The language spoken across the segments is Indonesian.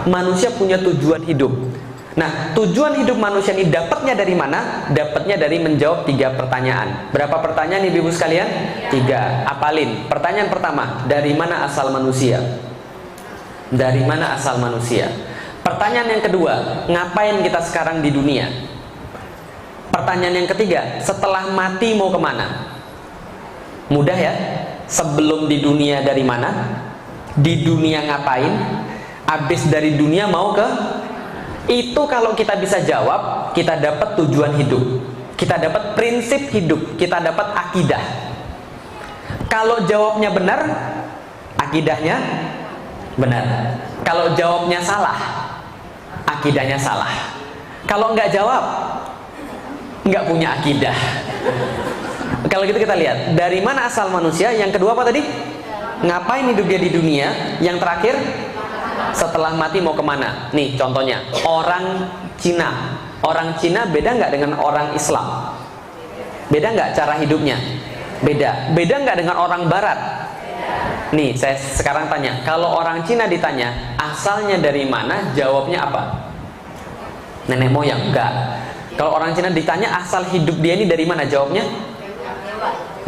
Manusia punya tujuan hidup. Nah, tujuan hidup manusia ini dapatnya dari mana? Dapatnya dari menjawab 3 pertanyaan. Berapa pertanyaan ibu-ibu sekalian? 3. Apalin. Pertanyaan pertama, dari mana asal manusia? Dari mana asal manusia? Pertanyaan yang kedua, ngapain kita sekarang di dunia? Pertanyaan yang ketiga, setelah mati mau kemana? Mudah ya? Sebelum di dunia dari mana? Di dunia ngapain? Habis dari dunia mau ke? Itu kalau kita bisa jawab, kita dapat tujuan hidup, kita dapat prinsip hidup, kita dapat akidah. Kalau jawabnya benar, akidahnya benar. Kalau jawabnya salah, akidahnya salah. Kalau nggak jawab, nggak punya akidah. Kalau gitu kita lihat, dari mana asal manusia? Yang kedua apa tadi? Ngapain hidup dia di dunia? Yang terakhir, setelah mati mau kemana? Nih contohnya, orang Cina. Orang Cina beda nggak dengan orang Islam? Beda nggak cara hidupnya? Beda. Beda nggak dengan orang Barat? Nih saya sekarang tanya, kalau orang Cina ditanya asalnya dari mana, jawabnya apa? Nenek moyang? Enggak. Kalau orang Cina ditanya asal hidup dia ini dari mana, jawabnya?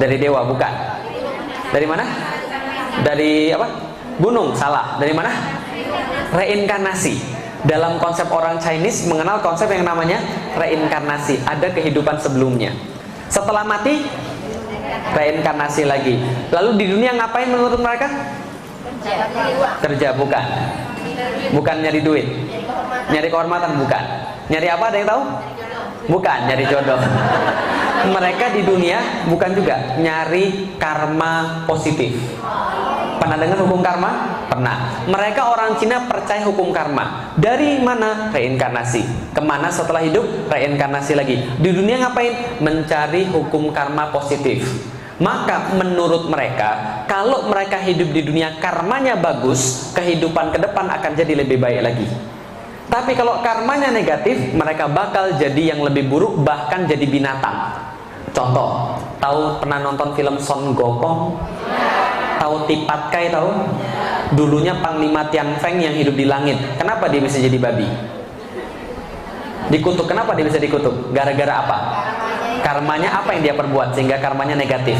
Dari dewa, bukan. Dari mana? Dari apa? Gunung, salah. Dari mana? Reinkarnasi. Dalam konsep orang Chinese mengenal konsep yang namanya reinkarnasi. Ada kehidupan sebelumnya. Setelah mati, reinkarnasi lagi. Lalu di dunia ngapain menurut mereka? Kerja, bukan. Bukan nyari duit. Nyari kehormatan, bukan. Nyari apa, ada yang tahu? Bukan, nyari jodoh. Mereka di dunia bukan juga nyari karma positif. Pernah dengar hukum karma? Pernah. Mereka orang Cina percaya hukum karma. Dari mana? Reinkarnasi. Kemana setelah hidup? Reinkarnasi lagi. Di dunia ngapain? Mencari hukum karma positif. Maka menurut mereka, kalau mereka hidup di dunia karmanya bagus, kehidupan ke depan akan jadi lebih baik lagi. Tapi kalau karmanya negatif, mereka bakal jadi yang lebih buruk, bahkan jadi binatang. Contoh, tahu pernah nonton film Son Gokong? Tahu Tipat Kai, tahu? Dulunya Panglima Tian Feng yang hidup di langit. Kenapa dia bisa jadi babi? Dikutuk. Kenapa dia bisa dikutuk? Gara-gara apa? Karmanya apa yang dia perbuat sehingga karmanya negatif?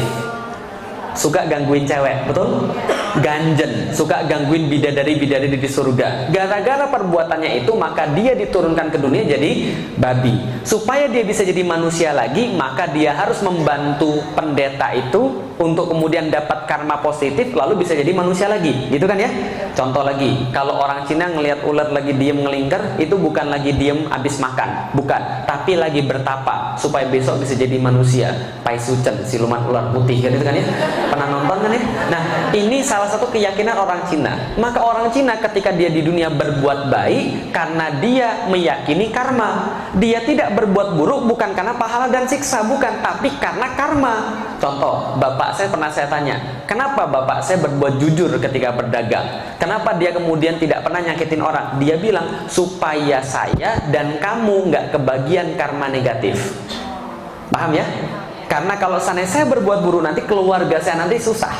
Suka gangguin cewek, betul? Ganjen, suka gangguin bidadari-bidadari di surga. Gara-gara perbuatannya itu, maka dia diturunkan ke dunia jadi babi. Supaya dia bisa jadi manusia lagi, maka dia harus membantu pendeta itu untuk kemudian dapat karma positif, lalu bisa jadi manusia lagi. Gitu kan ya? Contoh lagi, kalau orang Cina ngelihat ular lagi diem ngelingkar, itu bukan lagi diem habis makan, bukan, tapi lagi bertapa supaya besok bisa jadi manusia. Pai Sucen, siluman ular putih, gitu kan ya? Pernah nonton kan ya? Nah, ini salah satu keyakinan orang Cina. Maka orang Cina ketika dia di dunia berbuat baik karena dia meyakini karma. Dia tidak berbuat buruk bukan karena pahala dan siksa, bukan, tapi karena karma. Contoh, bapak saya pernah saya tanya, kenapa bapak saya berbuat jujur ketika berdagang? Kenapa dia kemudian tidak pernah nyakitin orang? Dia bilang, supaya saya dan kamu nggak kebagian karma negatif. Paham ya? Karena kalau saya berbuat buruk, nanti keluarga saya nanti susah.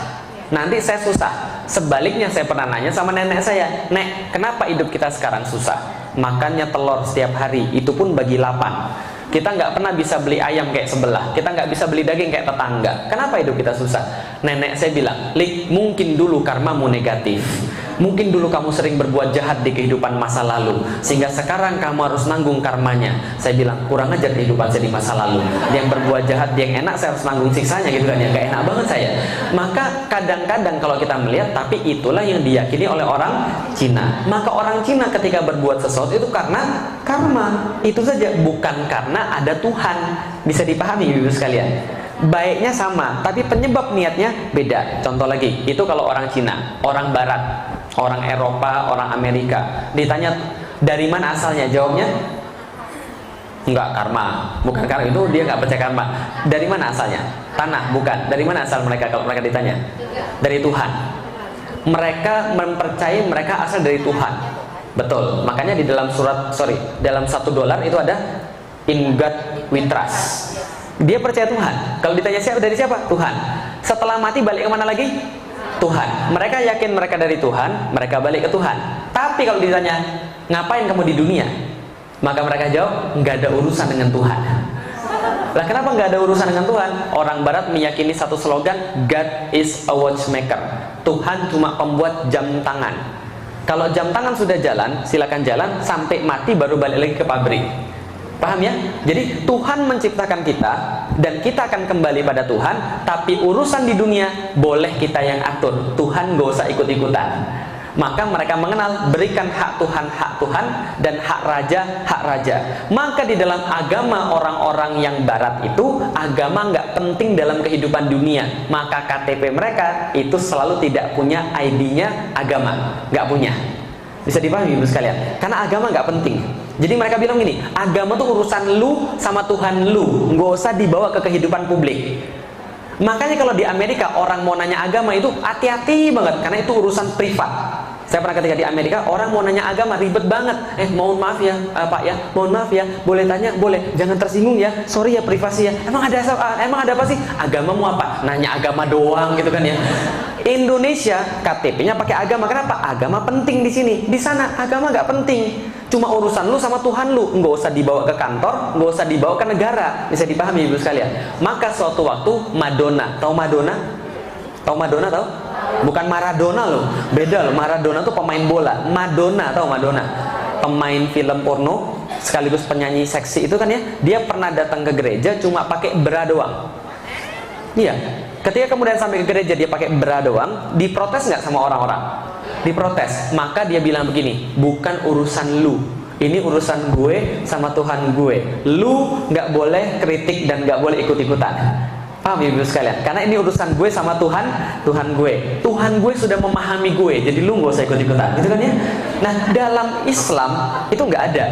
Nanti saya susah. Sebaliknya saya pernah nanya sama nenek saya, Nek, kenapa hidup kita sekarang susah? Makannya telur setiap hari, itu pun bagi 8. Kita nggak pernah bisa beli ayam kayak sebelah. Kita nggak bisa beli daging kayak tetangga. Kenapa hidup kita susah? Nenek saya bilang, Lik, mungkin dulu karmamu negatif. Mungkin dulu kamu sering berbuat jahat di kehidupan masa lalu, sehingga sekarang kamu harus nanggung karmanya. Saya bilang, kurang ajar kehidupan saya di masa lalu. Dia yang berbuat jahat, dia yang enak, saya harus nanggung siksanya, gitu kan ya. Gak enak banget saya. Maka kadang-kadang kalau kita melihat, tapi itulah yang diyakini oleh orang Cina. Maka orang Cina ketika berbuat sesuatu itu karena karma. Itu saja, bukan karena ada Tuhan. Bisa dipahami ibu sekalian. Baiknya sama, tapi penyebab niatnya beda. Contoh lagi, itu kalau orang Cina, orang Barat, orang Eropa, orang Amerika ditanya dari mana asalnya, jawabnya enggak, karma. Bukan karma, itu dia nggak percaya karma. Dari mana asalnya? Tanah, bukan. Dari mana asal mereka kalau mereka ditanya? Dari Tuhan. Mereka mempercayai mereka asal dari Tuhan. Betul. Makanya di dalam dalam $1 itu ada in God we trust. Dia percaya Tuhan. Kalau ditanya siapa, dari siapa? Tuhan. Setelah mati balik kemana lagi? Tuhan. Mereka yakin mereka dari Tuhan, mereka balik ke Tuhan. Tapi kalau ditanya, ngapain kamu di dunia? Maka mereka jawab, nggak ada urusan dengan Tuhan. Lah kenapa nggak ada urusan dengan Tuhan? Orang Barat meyakini satu slogan, God is a watchmaker. Tuhan cuma pembuat jam tangan. Kalau jam tangan sudah jalan, silakan jalan, sampai mati baru balik lagi ke pabrik. Paham ya? Jadi Tuhan menciptakan kita dan kita akan kembali pada Tuhan, tapi urusan di dunia boleh kita yang atur. Tuhan gak usah ikut-ikutan. Maka mereka mengenal berikan hak Tuhan dan hak raja. Maka di dalam agama orang-orang yang barat itu, agama nggak penting dalam kehidupan dunia. Maka KTP mereka itu selalu tidak punya ID-nya agama, nggak punya. Bisa dipahami ibu sekalian? Karena agama nggak penting. Jadi mereka bilang gini, agama tuh urusan lu sama Tuhan lu, nggak usah dibawa ke kehidupan publik. Makanya kalau di Amerika orang mau nanya agama itu hati-hati banget, karena itu urusan privat. Saya pernah ketika di Amerika, orang mau nanya agama ribet banget. Mohon maaf ya Pak ya, mohon maaf ya, boleh tanya? Boleh, jangan tersinggung ya, sorry ya, privasi ya. Emang ada apa sih? Agamamu apa? Nanya agama doang gitu kan ya. Indonesia KTP-nya pakai agama. Kenapa? Agama penting di sini. Di sana agama nggak penting. Cuma urusan lu sama Tuhan lu. Nggak usah dibawa ke kantor, nggak usah dibawa ke negara. Bisa dipahami ibu sekalian. Maka suatu waktu Madonna, tahu Madonna? Tahu Madonna tahu? Bukan Maradona loh. Beda loh. Maradona tuh pemain bola. Madonna, tahu Madonna? Pemain film porno sekaligus penyanyi seksi itu kan ya. Dia pernah datang ke gereja cuma pakai bra doang. Iya. Ketika kemudian sampai ke gereja dia pakai bra doang, diprotes nggak sama orang-orang? Diprotes. Maka dia bilang begini, bukan urusan lu, ini urusan gue sama Tuhan gue. Lu nggak boleh kritik dan nggak boleh ikut-ikutan. Paham ibu sekalian? Karena ini urusan gue sama Tuhan gue. Tuhan gue sudah memahami gue, jadi lu nggak usah ikut-ikutan, gitu kan ya? Nah, dalam Islam itu nggak ada.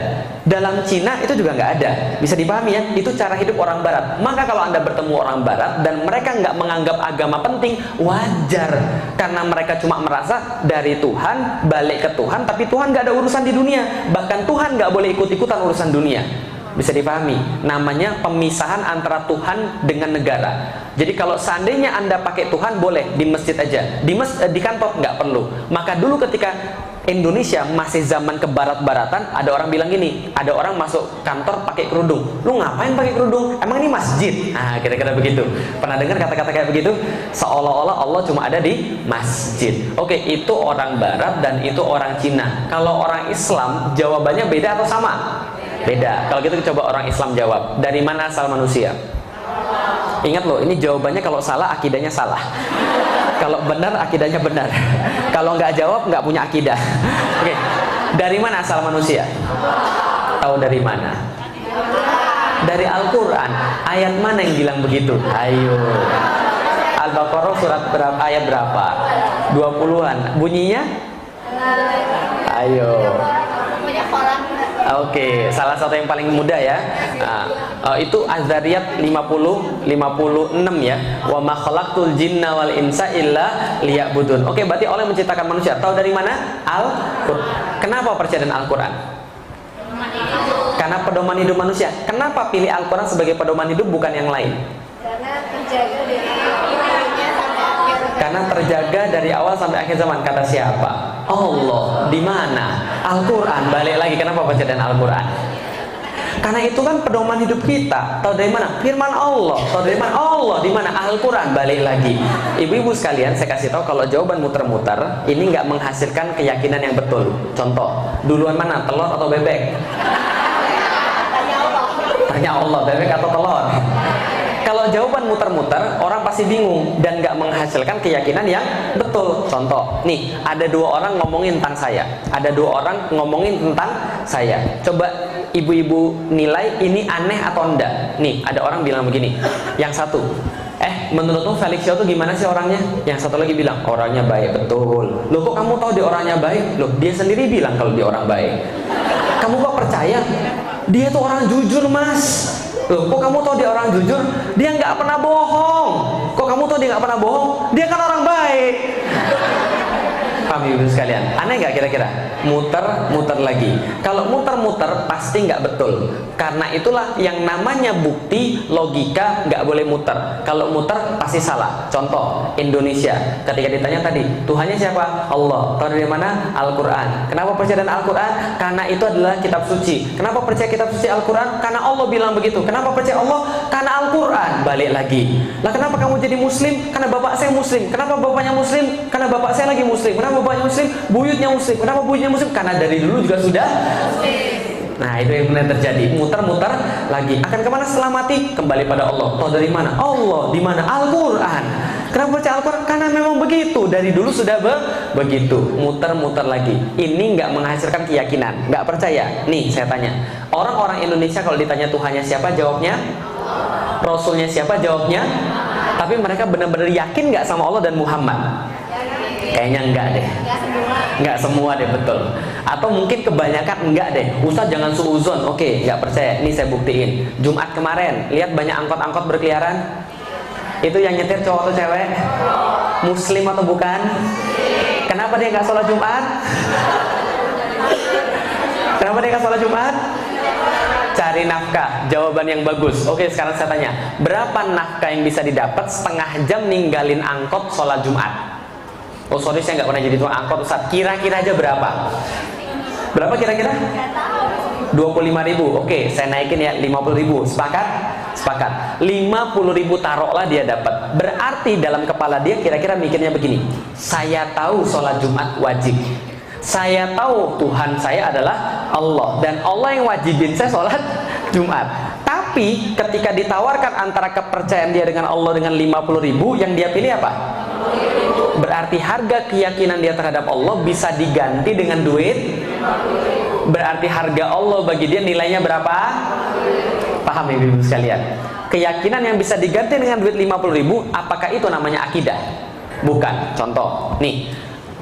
Dalam Cina itu juga nggak ada. Bisa dipahami ya? Itu cara hidup orang Barat. Maka kalau Anda bertemu orang Barat dan mereka nggak menganggap agama penting, wajar. Karena mereka cuma merasa dari Tuhan, balik ke Tuhan, tapi Tuhan nggak ada urusan di dunia. Bahkan Tuhan nggak boleh ikut-ikutan urusan dunia. Bisa dipahami, namanya pemisahan antara Tuhan dengan negara. Jadi kalau seandainya Anda pakai Tuhan boleh di masjid aja, di kantor nggak perlu. Maka dulu ketika Indonesia masih zaman kebarat-baratan, ada orang bilang gini, ada orang masuk kantor pakai kerudung. Lu ngapain pakai kerudung? Emang ini masjid? Nah, kira-kira begitu. Pernah dengar kata-kata kayak begitu? Seolah-olah Allah cuma ada di masjid. Oke, itu orang Barat dan itu orang Cina. Kalau orang Islam, jawabannya beda atau sama? Beda. Kalau gitu coba orang Islam jawab. Dari mana asal manusia? Ingat loh, ini jawabannya kalau salah akidahnya salah. Kalau benar akidahnya benar. Kalau nggak jawab nggak punya akidah. Oke. Dari mana asal manusia? Tahu dari mana? Dari Al-Quran. Ayat mana yang bilang begitu? Ayo. Al-Baqarah surat berapa? Ayat berapa? 20-an. Bunyinya? Ayo. Oke, salah satu yang paling mudah ya. Itu Az-Zariyat 56 ya. Wa ma khalaqtul jinna wal insa illa liya'budun. Oke, berarti Allah yang menciptakan manusia. Tahu dari mana? Al-Qur'an. Kenapa percaya dengan Al-Qur'an? Karena pedoman hidup manusia. Kenapa pilih Al-Qur'an sebagai pedoman hidup bukan yang lain? Karena terjaga dari awal sampai akhir zaman. Kata siapa? Allah. Di mana? Al-Quran. Balik lagi, kenapa baca dan Al-Quran? Karena itu kan pedoman hidup kita. Tahu dari mana? Firman Allah. Tahu dari mana? Allah. Di mana? Al-Quran. Balik lagi. Ibu-ibu sekalian, saya kasih tahu kalau jawaban muter-muter ini nggak menghasilkan keyakinan yang betul. Contoh, duluan mana? Telur atau bebek? Tanya Allah, bebek atau telur? Kalau jawaban muter-muter, orang pasti bingung dan nggak menghasilkan keyakinan yang betul. Contoh, nih ada dua orang ngomongin tentang saya, ada dua orang ngomongin tentang saya. Coba ibu-ibu nilai ini aneh atau enggak. Nih ada orang bilang begini, yang satu, menurutmu Felix Xiao tuh gimana sih orangnya? Yang satu lagi bilang orangnya baik. Betul. Loh, kok kamu tahu dia orangnya baik? Loh, dia sendiri bilang kalau dia orang baik. Kamu kok percaya? Dia tuh orang jujur, Mas. Loh, kok kamu tahu dia orang jujur? Dia nggak pernah bohong. Kok kamu tahu dia nggak pernah bohong? Dia kan orang baik. Paham paham ibu sekalian? Aneh nggak kira-kira? Muter lagi. Kalau muter pasti nggak betul. Karena itulah yang namanya bukti logika nggak boleh muter. Kalau muter pasti salah. Contoh Indonesia, ketika ditanya tadi Tuhannya siapa? Allah. Tahu dari mana? Al-Quran. Kenapa percaya dengan Al-Quran? Karena itu adalah kitab suci. Kenapa percaya kitab suci Al-Quran? Karena Allah bilang begitu. Kenapa percaya Allah? Karena Al-Quran. Balik lagi. Lah kenapa kamu jadi Muslim? Karena bapak saya Muslim. Kenapa bapaknya Muslim? Karena bapak saya lagi Muslim. Kenapa bapaknya Muslim? Buyutnya Muslim. Kenapa buyutnya Muslim? Karena dari dulu juga sudah Muslim. Nah itu yang benar terjadi. Muter lagi. Akan kemana setelah mati? Kembali pada Allah. Tahu dari mana? Allah. Di mana? Al-Quran. Kenapa percaya Al-Quran? Karena memang begitu. Dari dulu sudah begitu. Muter lagi. Ini nggak menghasilkan keyakinan. Nggak percaya. Nih saya tanya. Orang-orang Indonesia kalau ditanya Tuhannya siapa? Jawabnya Rasulnya siapa? Jawabnya. Tapi mereka benar-benar yakin nggak sama Allah dan Muhammad? Kayaknya enggak deh. Enggak semua deh, betul. Atau mungkin kebanyakan enggak deh. Ustaz jangan suuzon. Oke, enggak percaya. Ini saya buktiin. Jumat kemarin, lihat banyak angkot-angkot berkeliaran. Itu yang nyetir cowok atau cewek? Muslim atau bukan? Kenapa dia enggak sholat Jumat? Kenapa dia enggak sholat Jumat? Cari nafkah. Jawaban yang bagus. Oke, sekarang saya tanya. Berapa nafkah yang bisa didapat setengah jam ninggalin angkot sholat Jumat? Oh sorry, saya nggak pernah jadi tukang angkot Ustaz. Kira-kira aja berapa? Berapa kira-kira? 25.000. Oke, saya naikin ya 50.000. Sepakat? Sepakat. 50.000 taruhlah dia dapat. Berarti dalam kepala dia kira-kira mikirnya begini. Saya tahu sholat Jumat wajib. Saya tahu Tuhan saya adalah Allah. Dan Allah yang wajibin saya sholat Jumat. Tapi ketika ditawarkan antara kepercayaan dia dengan Allah dengan 50.000, yang dia pilih apa? Berarti harga keyakinan dia terhadap Allah bisa diganti dengan duit. Berarti harga Allah bagi dia nilainya berapa? Paham ya ibu sekalian? Keyakinan yang bisa diganti dengan duit 50.000, apakah itu namanya akidah? Bukan. Contoh, nih,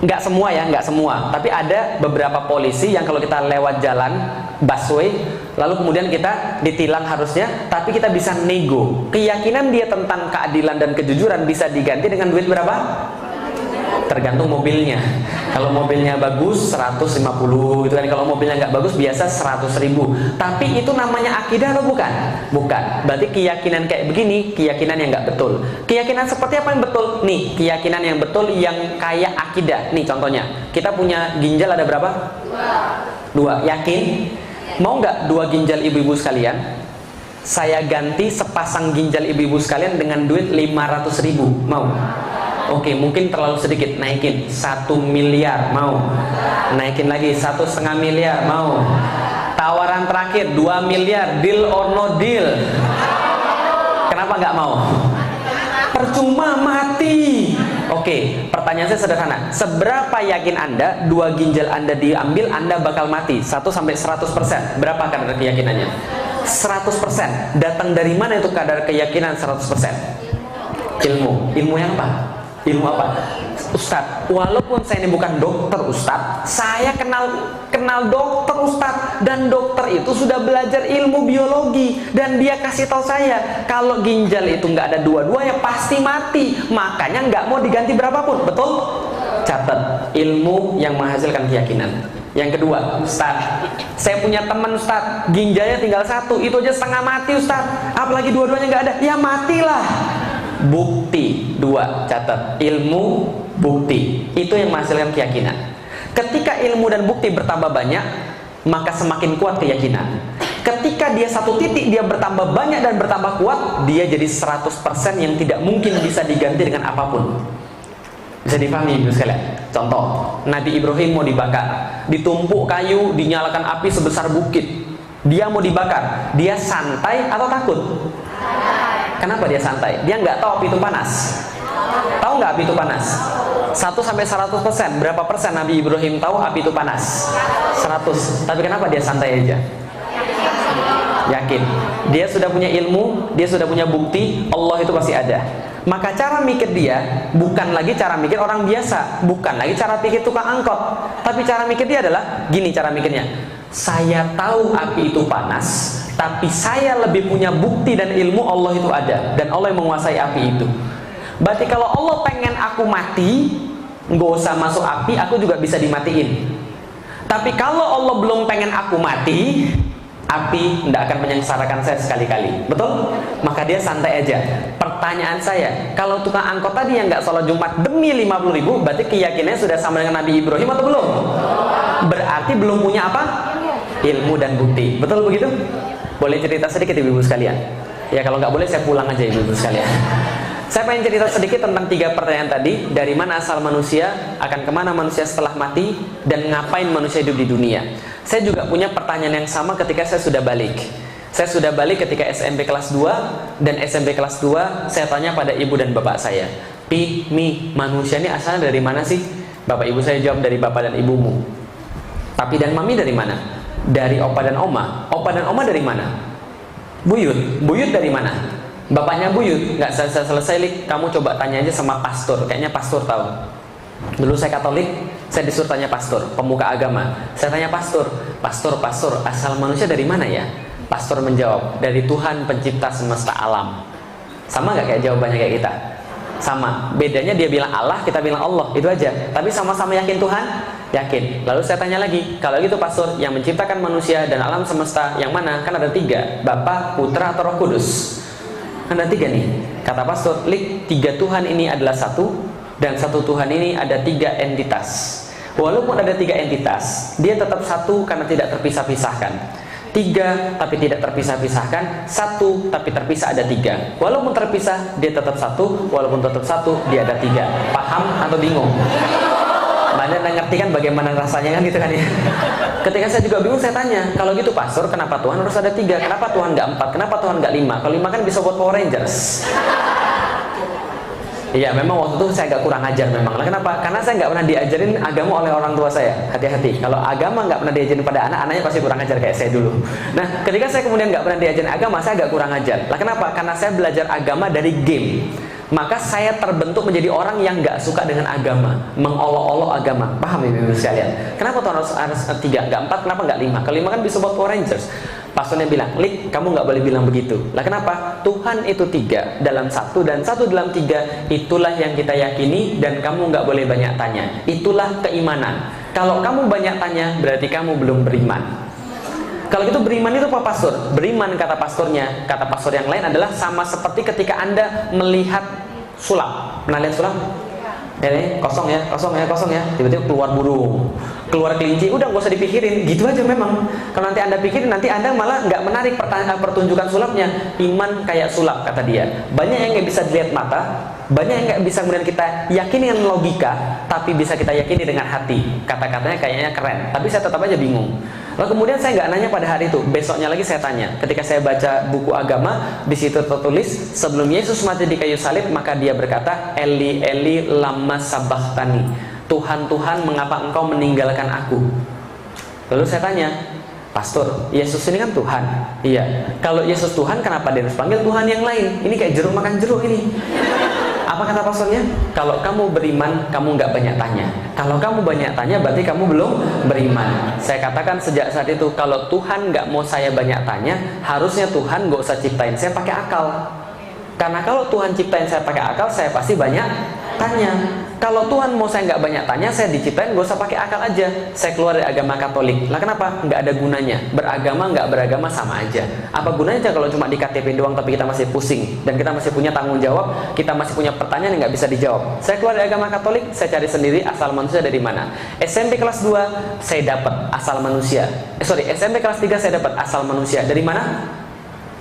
nggak semua ya, nggak semua. Tapi ada beberapa polisi yang kalau kita lewat jalan busway, lalu kemudian kita ditilang harusnya, tapi kita bisa nego. Keyakinan dia tentang keadilan dan kejujuran bisa diganti dengan duit berapa? Tergantung mobilnya. Kalau mobilnya bagus 150 itu kan. Kalau mobilnya nggak bagus biasa 100.000. Tapi itu namanya akidah atau bukan? Bukan. Berarti keyakinan kayak begini keyakinan yang nggak betul. Keyakinan seperti apa yang betul? Nih keyakinan yang betul yang kayak akidah. Nih contohnya, kita punya ginjal ada berapa? Dua. Yakin? Mau nggak 2 ginjal ibu-ibu sekalian saya ganti sepasang ginjal ibu-ibu sekalian dengan duit 500.000? Mau? Oke, mungkin terlalu sedikit. Naikin 1 miliar, mau? Naikin lagi 1,5 miliar, mau? Tawaran terakhir 2 miliar, deal or no deal? Kenapa nggak mau? Percuma, mati. Oke, pertanyaan saya sederhana. Seberapa yakin Anda 2 ginjal Anda diambil Anda bakal mati? 1 sampai 100%. Berapa kadar keyakinannya? 100%. Datang dari mana itu kadar keyakinan 100%? Ilmu. Ilmu yang apa? Ilmu apa? Ustadz, walaupun saya ini bukan dokter Ustadz, saya kenal dokter Ustadz, dan dokter itu sudah belajar ilmu biologi, dan dia kasih tahu saya kalau ginjal itu nggak ada dua-duanya pasti mati, makanya nggak mau diganti berapapun. Betul? Catat, ilmu yang menghasilkan keyakinan. Yang kedua, Ustadz, saya punya teman Ustadz, ginjalnya tinggal 1, itu aja setengah mati Ustadz, apalagi dua-duanya nggak ada, ya matilah. Bukti. 2, catat, ilmu, bukti, itu yang menghasilkan keyakinan. Ketika ilmu dan bukti bertambah banyak, maka semakin kuat keyakinan. Ketika dia satu titik dia bertambah banyak dan bertambah kuat, dia jadi 100% yang tidak mungkin bisa diganti dengan apapun. Bisa dipahami ibu sekalian? Contoh, Nabi Ibrahim mau dibakar, ditumpuk kayu, dinyalakan api sebesar bukit, dia mau dibakar, dia santai atau takut? Kenapa dia santai? Dia nggak tahu api itu panas. Tahu nggak api itu panas? 1 sampai 100%. Berapa persen Nabi Ibrahim tahu api itu panas? 100. Tapi kenapa dia santai aja? Yakin. Dia sudah punya ilmu, dia sudah punya bukti, Allah itu pasti ada. Maka cara mikir dia bukan lagi cara mikir orang biasa, bukan lagi cara pikir tukang angkot, tapi cara mikir dia adalah gini cara mikirnya. Saya tahu api itu panas, tapi saya lebih punya bukti dan ilmu Allah itu ada, dan Allah yang menguasai api itu. Berarti kalau Allah pengen aku mati, nggak usah masuk api, aku juga bisa dimatiin. Tapi kalau Allah belum pengen aku mati, api tidak akan menyengsarakan saya sekali-kali, betul? Maka dia santai aja. Pertanyaan saya, kalau tukang angkot tadi yang nggak sholat Jumat demi 50.000, berarti keyakinannya sudah sama dengan Nabi Ibrahim atau belum? Berarti belum punya apa? Ilmu dan bukti, betul begitu? Boleh cerita sedikit ibu-ibu sekalian? Ya kalau nggak boleh saya pulang aja ibu-ibu sekalian. Saya pengen cerita sedikit tentang 3 pertanyaan tadi. Dari mana asal manusia, akan kemana manusia setelah mati, dan ngapain manusia hidup di dunia. Saya juga punya pertanyaan yang sama ketika saya sudah balik. Saya sudah balik ketika SMP kelas 2. Dan SMP kelas 2 saya tanya pada ibu dan bapak saya, Pi, Mi, manusia ini asalnya dari mana sih? Bapak ibu saya jawab, dari bapak dan ibumu. Papi dan mami dari mana? Dari opa dan oma. Opa dan oma dari mana? Buyut. Buyut dari mana? Bapaknya buyut. Nggak selesai, Lik. Kamu coba tanya aja sama pastor. Kayaknya pastor tahu. Dulu saya Katolik, saya disuruh tanya pastor, pemuka agama. Saya tanya pastor, pastor, asal manusia dari mana ya? Pastor menjawab, dari Tuhan pencipta semesta alam. Sama nggak kayak jawabannya kayak kita? Sama. Bedanya dia bilang Allah, kita bilang Allah. Itu aja. Tapi sama-sama yakin Tuhan? Yakin. Lalu saya tanya lagi, kalau gitu pastor, yang menciptakan manusia dan alam semesta yang mana? Kan ada 3, Bapa, Putra, atau Roh Kudus. Ada 3 nih. Kata pastor, Lik, 3 Tuhan ini adalah satu, dan satu Tuhan ini ada 3 entitas. Walaupun ada 3 entitas, dia tetap satu karena tidak terpisah-pisahkan. 3 tapi tidak terpisah-pisahkan, 1 tapi terpisah ada 3. Walaupun terpisah, dia tetap satu. Walaupun tetap satu, dia ada 3. Paham atau bingung? Anda ngerti kan bagaimana rasanya kan gitu kan ya. Ketika saya juga bingung, saya tanya, kalau gitu pastor, kenapa Tuhan harus ada 3? Kenapa Tuhan nggak 4? Kenapa Tuhan nggak 5? Kalau 5 kan bisa buat Power Rangers. Iya, memang waktu itu saya agak kurang ajar memang. Lah kenapa? Karena saya nggak pernah diajarin agama oleh orang tua saya. Hati-hati. Kalau agama nggak pernah diajarin pada anak, anaknya pasti kurang ajar kayak saya dulu. Nah, ketika saya kemudian nggak pernah diajarin agama, saya agak kurang ajar. Lah kenapa? Karena saya belajar agama dari game. Maka saya terbentuk menjadi orang yang nggak suka dengan agama, mengolok-olok agama. Paham ibu-ibu sekalian? Kenapa Tuhan harus 3, nggak 4, kenapa nggak 5? Kalau 5 kan bisa buat Power Rangers. Pastornya bilang, Lik, kamu nggak boleh bilang begitu. Lah kenapa? Tuhan itu 3 dalam 1 dan 1 dalam 3. Itulah yang kita yakini dan kamu nggak boleh banyak tanya. Itulah keimanan. Kalau kamu banyak tanya, berarti kamu belum beriman. Kalau gitu beriman itu apa pastor? Beriman kata pastornya, kata pastor yang lain adalah sama seperti ketika Anda melihat sulap. Pernah lihat sulap? Ini kosong ya, tiba-tiba keluar burung, keluar kelinci, udah nggak usah dipikirin, gitu aja memang. Kalau nanti Anda pikirin, nanti Anda malah nggak menarik pertunjukan sulapnya. Iman kayak sulap kata dia. Banyak yang nggak bisa dilihat mata, banyak yang nggak bisa kemudian kita yakini dengan logika, tapi bisa kita yakini dengan hati. Kata-katanya kayaknya keren, tapi saya tetap aja bingung. Lalu kemudian saya nggak nanya pada hari itu, besoknya lagi saya tanya. Ketika saya baca buku agama, di situ tertulis sebelum Yesus mati di kayu salib, maka dia berkata, Eli Eli lama sabachthani. Tuhan Tuhan, mengapa engkau meninggalkan aku? Lalu saya tanya, Pastor, Yesus ini kan Tuhan. Iya. Kalau Yesus Tuhan, kenapa dia harus panggil Tuhan yang lain? Ini kayak jeruk makan jeruk ini. Apa kata pastornya? Kalau kamu beriman, kamu nggak banyak tanya. Kalau kamu banyak tanya, berarti kamu belum beriman. Saya katakan sejak saat itu, kalau Tuhan nggak mau saya banyak tanya, harusnya Tuhan nggak usah ciptain saya pakai akal. Karena kalau Tuhan ciptain saya pakai akal, saya pasti banyak tanya. Kalau Tuhan mau saya nggak banyak tanya, saya diciptain nggak usah pakai akal aja. Saya keluar dari agama Katolik. Lah kenapa? Nggak ada gunanya. Beragama nggak beragama sama aja. Apa gunanya kalau cuma di KTP doang tapi kita masih pusing dan kita masih punya tanggung jawab, kita masih punya pertanyaan yang nggak bisa dijawab. Saya keluar dari agama Katolik, saya cari sendiri asal manusia dari mana. SMP kelas 2 saya dapat asal manusia. SMP kelas 3 saya dapat asal manusia. Dari mana?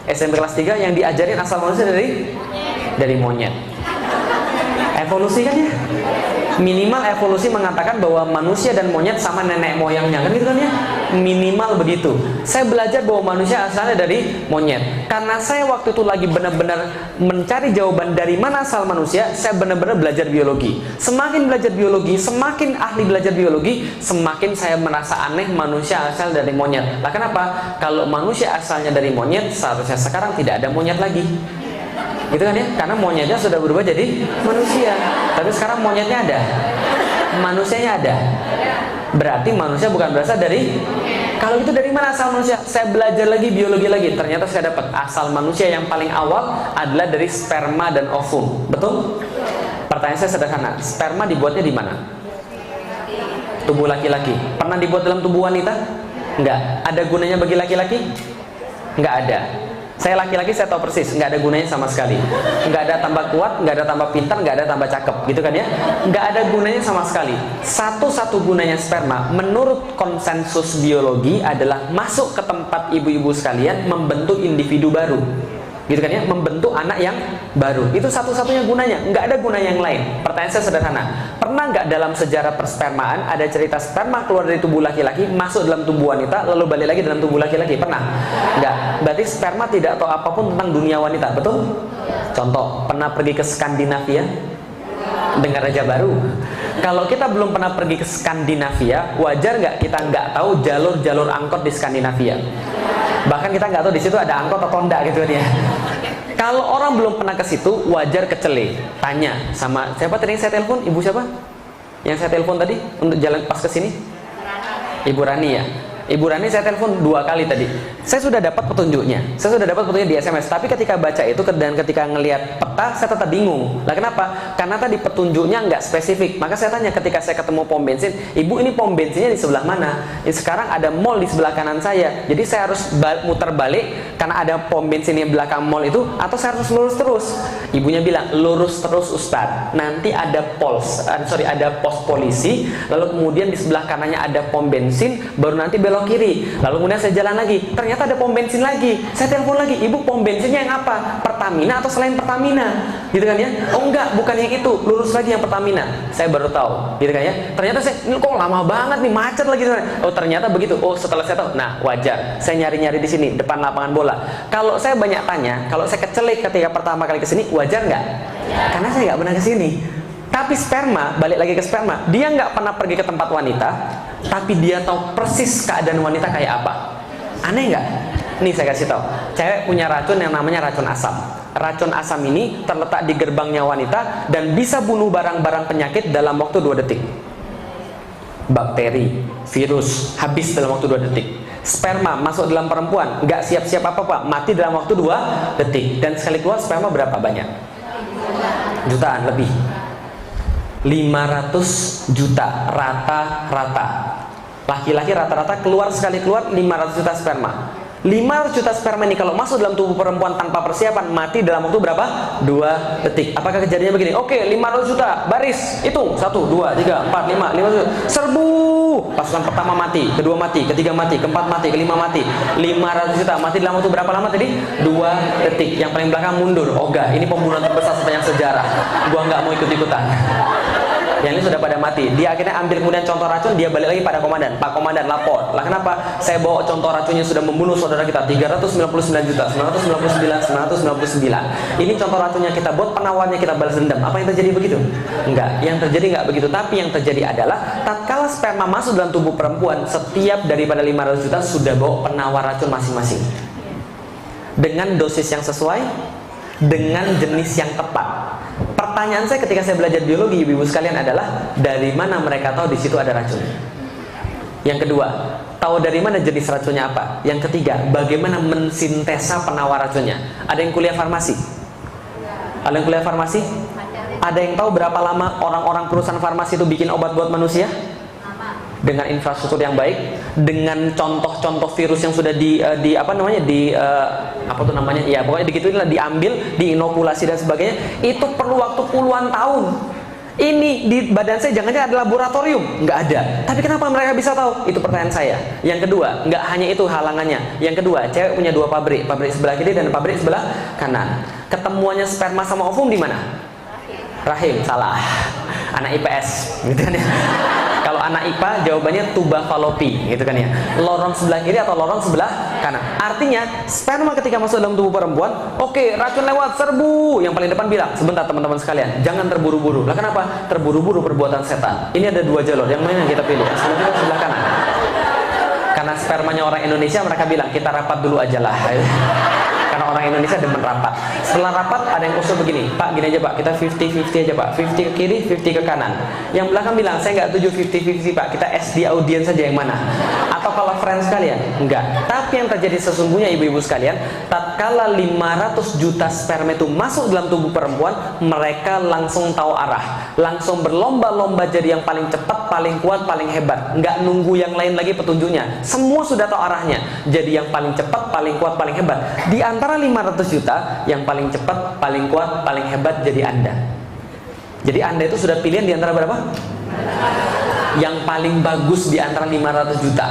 SMP kelas 3 yang diajarin asal manusia dari monyet. Evolusi kan ya? Minimal evolusi mengatakan bahwa manusia dan monyet sama nenek moyangnya kan gitu kan ya? Minimal begitu. Saya belajar bahwa manusia asalnya dari monyet. Karena saya waktu itu lagi benar-benar mencari jawaban dari mana asal manusia, saya benar-benar belajar biologi. Semakin belajar biologi, semakin ahli belajar biologi, semakin saya merasa aneh manusia asal dari monyet. Lah kenapa? Kalau manusia asalnya dari monyet, seharusnya sekarang tidak ada monyet lagi. Gitu kan ya, karena monyetnya sudah berubah jadi manusia. Tapi sekarang monyetnya ada, manusianya ada. Berarti manusia bukan berasal dari. Kalau itu dari mana asal manusia? Saya belajar lagi biologi lagi. Ternyata saya dapat asal manusia yang paling awal adalah dari sperma dan ovum. Betul? Pertanyaan saya sederhana, sperma dibuatnya di mana? tubuh laki-laki. Pernah dibuat dalam tubuh wanita? Enggak. Ada gunanya bagi laki-laki? Enggak ada. Saya laki-laki, saya tahu persis, nggak ada gunanya sama sekali. Nggak ada tambah kuat, nggak ada tambah pintar, nggak ada tambah cakep, gitu kan ya? Nggak ada gunanya sama sekali. Satu-satu gunanya sperma, menurut konsensus biologi adalah masuk ke tempat ibu-ibu sekalian, membentuk individu baru, gitu kan ya? Membentuk anak yang baru. Itu satu-satunya gunanya, nggak ada guna yang lain. Pertanyaan saya sederhana, pernah nggak dalam sejarah perspermaan ada cerita sperma keluar dari tubuh laki-laki, masuk dalam tubuh wanita, lalu balik lagi dalam tubuh laki-laki? Pernah? Nggak. Berarti sperma tidak tahu apapun tentang dunia wanita, betul? Contoh, pernah pergi ke Skandinavia? Dengar Raja Baru. Kalau kita belum pernah pergi ke Skandinavia, wajar nggak kita nggak tahu jalur-jalur angkot di Skandinavia? Bahkan kita nggak tahu di situ ada angkot atau enggak, gitu ya. Kalau orang belum pernah ke situ, wajar kecele. Tanya sama siapa tadi yang saya telepon? Ibu siapa? Yang saya telepon tadi untuk jalan pas ke sini? Ibu Rani ya. Ibu Rani saya telepon 2 kali tadi. Saya sudah dapat petunjuknya. Saya sudah dapat petunjuknya di SMS. Tapi ketika baca itu dan ketika ngelihat peta, saya tetap bingung. Lah kenapa? Karena tadi petunjuknya nggak spesifik. Maka saya tanya ketika saya ketemu pom bensin, Ibu ini pom bensinnya di sebelah mana? Sekarang ada mall di sebelah kanan saya. Jadi saya harus muter balik karena ada pom bensin di belakang mall itu, atau saya harus lurus terus? Ibunya bilang lurus terus Ustadz. Nanti ada ada pos polisi. Lalu kemudian di sebelah kanannya ada pom bensin. Baru nanti belok kiri, lalu kemudian saya jalan lagi, ternyata ada pom bensin lagi. Saya telepon lagi, Ibu pom bensinnya yang apa? Pertamina atau selain Pertamina? Gitu kan ya? Oh enggak, bukan yang itu, lurus lagi yang Pertamina. Saya baru tahu, gitu kan ya? Ternyata saya, ini kok lama banget nih, macet lagi. Oh ternyata begitu. Oh setelah saya tahu, nah wajar. Saya nyari-nyari di sini depan lapangan bola. Kalau saya banyak tanya, kalau saya kecelik ketika pertama kali kesini, wajar nggak? Karena saya nggak pernah kesini. Tapi sperma, balik lagi ke sperma, dia nggak pernah pergi ke tempat wanita, tapi dia tahu persis keadaan wanita kayak apa. Aneh nggak? Nih saya kasih tahu, cewek punya racun yang namanya racun asam. Racun asam ini terletak di gerbangnya wanita dan bisa bunuh barang-barang penyakit dalam waktu 2 detik. Bakteri, virus, habis dalam waktu 2 detik. Sperma masuk dalam perempuan, nggak siap-siap apa-apa, mati dalam waktu 2 detik. Dan sekali keluar sperma berapa banyak? Jutaan lebih. 500 juta rata-rata. Laki-laki rata-rata keluar sekali keluar 500 juta sperma. 500 juta sperma ini kalau masuk dalam tubuh perempuan tanpa persiapan, mati dalam waktu berapa? 2 detik. Apakah kejadiannya begini? Oke, 500 juta, baris, hitung 1, 2, 3, 4, 5, 500 juta. Serbu. Pasukan pertama mati, kedua mati, ketiga mati, keempat mati, kelima mati. 500 juta, mati dalam waktu berapa lama tadi? 2 detik. Yang paling belakang mundur. Oga, ini pembunuhan terbesar sepanjang sejarah. Gua nggak mau ikut-ikutan. Yang ini sudah pada mati. Dia akhirnya ambil kemudian contoh racun, dia balik lagi pada komandan. Pak komandan lapor. Lah kenapa? Saya bawa contoh racunnya sudah membunuh saudara kita 399 juta 999. Ini contoh racunnya kita buat, penawarnya kita balas dendam. Apa yang terjadi begitu? Enggak. Yang terjadi enggak begitu. Tapi yang terjadi adalah tatkala sperma masuk dalam tubuh perempuan, setiap daripada 500 juta sudah bawa penawar racun masing-masing. Dengan dosis yang sesuai, dengan jenis yang tepat. Pertanyaan saya ketika saya belajar biologi, ibu-ibu sekalian, adalah dari mana mereka tahu di situ ada racun? Yang kedua, tahu dari mana jenis racunnya apa? Yang ketiga, bagaimana mensintesa penawar racunnya? Ada yang kuliah farmasi? Ada yang kuliah farmasi? Ada yang tahu berapa lama orang-orang perusahaan farmasi itu bikin obat buat manusia? Dengan infrastruktur yang baik, dengan contoh-contoh virus yang sudah pokoknya digitulah, diambil, diinokulasi dan sebagainya. Itu perlu waktu puluhan tahun. Ini di badan saya jangan-jangan ada laboratorium? Nggak ada. Tapi kenapa mereka bisa tahu? Itu pertanyaan saya. Yang kedua, nggak hanya itu halangannya. Yang kedua, cewek punya 2 pabrik, pabrik sebelah kiri dan pabrik sebelah kanan. Ketemuannya sperma sama ovum di mana? Rahim. Salah. Anak IPS, gitu kan ya. Kalau anak IPA jawabannya tuba falopi, gitu kan ya. Lorong sebelah kiri atau lorong sebelah kanan. Artinya sperma ketika masuk dalam tubuh perempuan, oke, racun lewat, serbu. Yang paling depan bilang, sebentar teman-teman sekalian, jangan terburu-buru. Lah kenapa? Terburu-buru perbuatan setan. Ini ada 2 jalur, yang mana yang kita pilih? Sebelah kiri atau sebelah kanan? Karena spermanya orang Indonesia, mereka bilang kita rapat dulu aja lah. Karena orang Indonesia demen rapat. Setelah rapat ada yang usul begini, Pak gini aja Pak, kita 50-50 aja Pak, 50 ke kiri, 50 ke kanan. Yang belakang bilang, saya nggak setuju 50-50 Pak, kita SD audience saja yang mana. Atau atau kalau friends kalian? Enggak. Tapi yang terjadi sesungguhnya ibu-ibu sekalian, tatkala 500 juta sperma itu masuk dalam tubuh perempuan, mereka langsung tahu arah, langsung berlomba-lomba jadi yang paling cepat, paling kuat, paling hebat. Enggak nunggu yang lain lagi petunjuknya. Semua sudah tahu arahnya. Jadi yang paling cepat, paling kuat, paling hebat. Di antara 500 juta, yang paling cepat, paling kuat, paling hebat jadi Anda. Jadi Anda itu sudah pilihan di antara berapa? Yang paling bagus di antara 500 juta.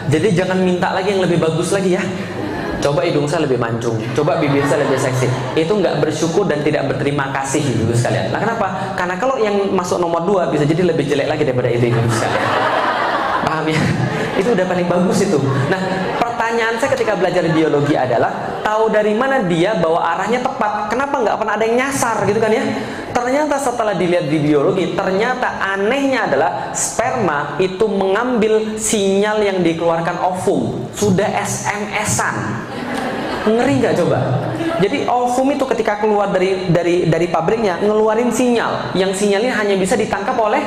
Jadi jangan minta lagi yang lebih bagus lagi ya. Coba hidung saya lebih mancung, coba bibir saya lebih seksi. Itu nggak bersyukur dan tidak berterima kasih ibu sekalian. Nah kenapa? Karena kalau yang masuk nomor 2 bisa jadi lebih jelek lagi daripada itu ibu sekalian. Paham ya? Itu udah paling bagus itu. Nah pertanyaan saya ketika belajar biologi adalah, tahu dari mana dia bahwa arahnya tepat? Kenapa nggak pernah ada yang nyasar gitu kan ya? Ternyata setelah dilihat di biologi, ternyata anehnya adalah sperma itu mengambil sinyal yang dikeluarkan ovum. Sudah SMS-an. Ngeri nggak coba? Jadi ovum itu ketika keluar dari pabriknya ngeluarin sinyal, yang sinyalnya hanya bisa ditangkap oleh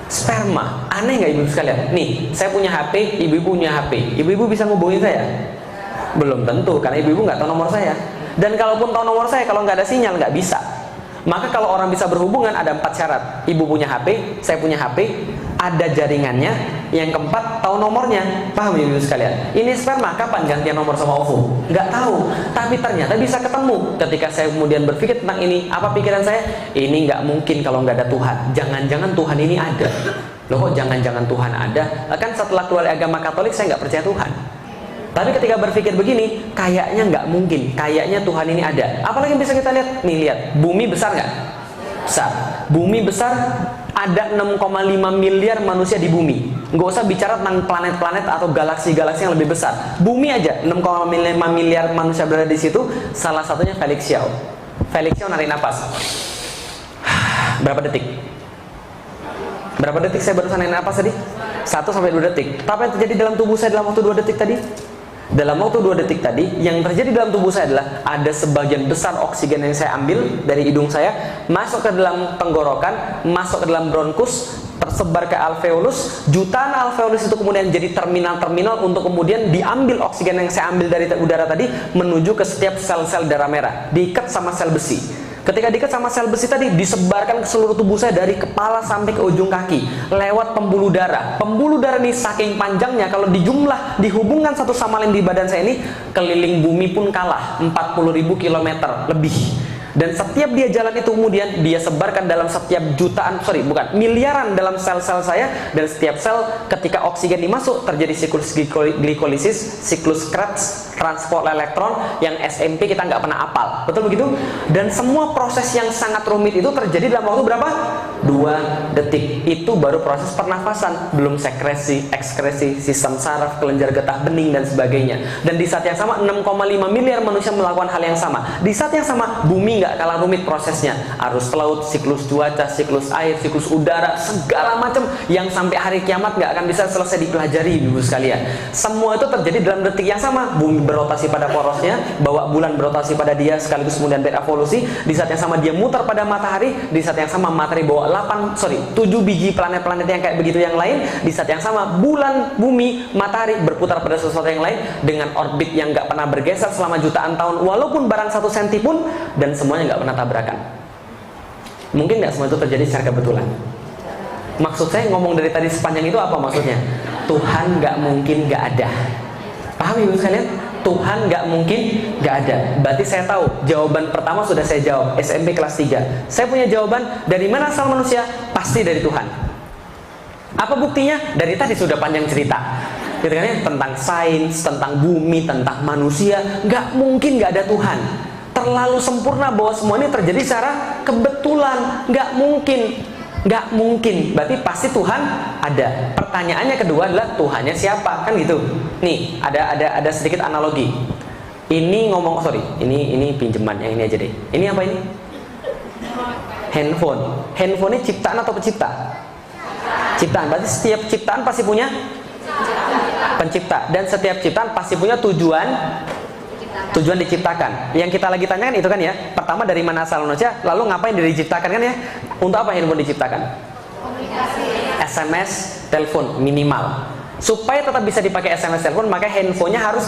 sperma. Aneh nggak ibu sekalian? Nih, saya punya HP, ibu-ibu punya HP. Ibu-ibu bisa ngubungin saya? Belum tentu, karena ibu-ibu nggak tahu nomor saya. Dan kalaupun tahu nomor saya, kalau nggak ada sinyal nggak bisa. Maka kalau orang bisa berhubungan ada 4 syarat. Ibu punya HP, saya punya HP, ada jaringannya. Yang keempat, tahu nomornya. Paham ibu sekalian? Ini sperma kapan gantian nomor sama ovum? Nggak tahu. Tapi ternyata bisa ketemu. Ketika saya kemudian berpikir tentang ini, apa pikiran saya? Ini nggak mungkin kalau nggak ada Tuhan. Jangan-jangan Tuhan ini ada. Loh kok jangan-jangan Tuhan ada? Kan setelah keluar dari agama Katolik saya nggak percaya Tuhan. Tapi ketika berpikir begini, kayaknya nggak mungkin, kayaknya Tuhan ini ada. Apalagi yang bisa kita lihat? Nih lihat, bumi besar nggak? Besar. Bumi besar, ada 6,5 miliar manusia di bumi. Nggak usah bicara tentang planet-planet atau galaksi-galaksi yang lebih besar. Bumi aja, 6,5 miliar manusia berada di situ. Salah satunya Felix Xiao. Felix Xiao narik napas. Berapa detik? Berapa detik saya barusan narik napas tadi? 1-2 detik. Apa yang terjadi dalam tubuh saya dalam waktu 2 detik tadi? Dalam waktu 2 detik tadi, yang terjadi dalam tubuh saya adalah ada sebagian besar oksigen yang saya ambil dari hidung saya, masuk ke dalam tenggorokan, masuk ke dalam bronkus, tersebar ke alveolus. Jutaan alveolus itu kemudian jadi terminal-terminal untuk kemudian diambil oksigen yang saya ambil dari udara tadi menuju ke setiap sel-sel darah merah, diikat sama sel besi. Ketika diikat sama sel besi tadi, disebarkan ke seluruh tubuh saya dari kepala sampai ke ujung kaki lewat pembuluh darah. Pembuluh darah ini saking panjangnya, kalau dijumlah, dihubungkan satu sama lain di badan saya ini, keliling bumi pun kalah 40.000 km lebih. Dan setiap dia jalan itu kemudian dia sebarkan dalam setiap miliaran dalam sel-sel saya. Dan setiap sel ketika oksigen dimasuk terjadi siklus glikolisis, siklus Krebs, transport elektron yang SMP kita nggak pernah apal. Betul begitu? Dan semua proses yang sangat rumit itu terjadi dalam waktu berapa? 2 detik. Itu baru proses pernafasan, belum sekresi, ekskresi, sistem saraf, kelenjar getah bening dan sebagainya. Dan di saat yang sama 6,5 miliar manusia melakukan hal yang sama. Di saat yang sama bumi nggak kalah rumit prosesnya. Arus laut, siklus cuaca, siklus air, siklus udara, segala macam yang sampai hari kiamat nggak akan bisa selesai dipelajari ibu sekalian. Semua itu terjadi dalam detik yang sama. Bumi berotasi pada porosnya, bawa bulan berotasi pada dia, sekaligus kemudian berevolusi. Di saat yang sama dia muter pada matahari. Di saat yang sama matahari bawa 7 biji planet-planet yang kayak begitu yang lain. Di saat yang sama bulan, bumi, matahari berputar pada sesuatu yang lain dengan orbit yang nggak pernah bergeser selama jutaan tahun, walaupun barang 1 senti pun, dan semuanya nggak pernah tabrakan. Mungkin nggak semua itu terjadi secara kebetulan? Maksud saya ngomong dari tadi sepanjang itu apa maksudnya? Tuhan nggak mungkin nggak ada. Paham ibu sekalian? Tuhan nggak mungkin nggak ada. Berarti saya tahu jawaban pertama sudah saya jawab SMP kelas 3. Saya punya jawaban dari mana asal manusia? Pasti dari Tuhan. Apa buktinya? Dari tadi sudah panjang cerita. Gitu kan ya? Tentang sains, tentang bumi, tentang manusia. Nggak mungkin nggak ada Tuhan. Terlalu sempurna bahwa semua ini terjadi secara kebetulan. Nggak mungkin. Berarti pasti Tuhan ada. Pertanyaannya kedua adalah Tuhannya siapa? Kan gitu. Nih, ada sedikit analogi. Ini ini pinjaman yang ini aja deh. Ini apa ini? Handphone. Handphone ini ciptaan atau pencipta? Ciptaan. Berarti setiap ciptaan pasti punya pencipta. Dan setiap ciptaan pasti punya tujuan diciptakan. Yang kita lagi tanyakan itu kan ya, pertama dari mana asal manusia, lalu ngapain diciptakan kan ya? Untuk apa handphone diciptakan? Komunikasi. SMS, telepon minimal. Supaya tetap bisa dipakai SMS telepon, maka handphonenya harus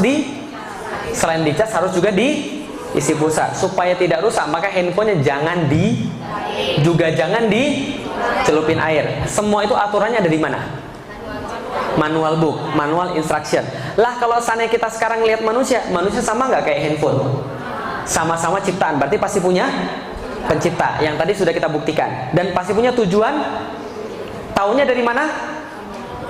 selain dicas harus juga diisi pulsa. Supaya tidak rusak, maka handphonenya jangan jangan dicelupin air. Semua itu aturannya ada di mana? Manual book, manual instruction. Lah kalau seandainya kita sekarang lihat manusia sama nggak kayak handphone? Sama-sama ciptaan, berarti pasti punya pencipta. Yang tadi sudah kita buktikan. Dan pasti punya tujuan. Taunya dari mana?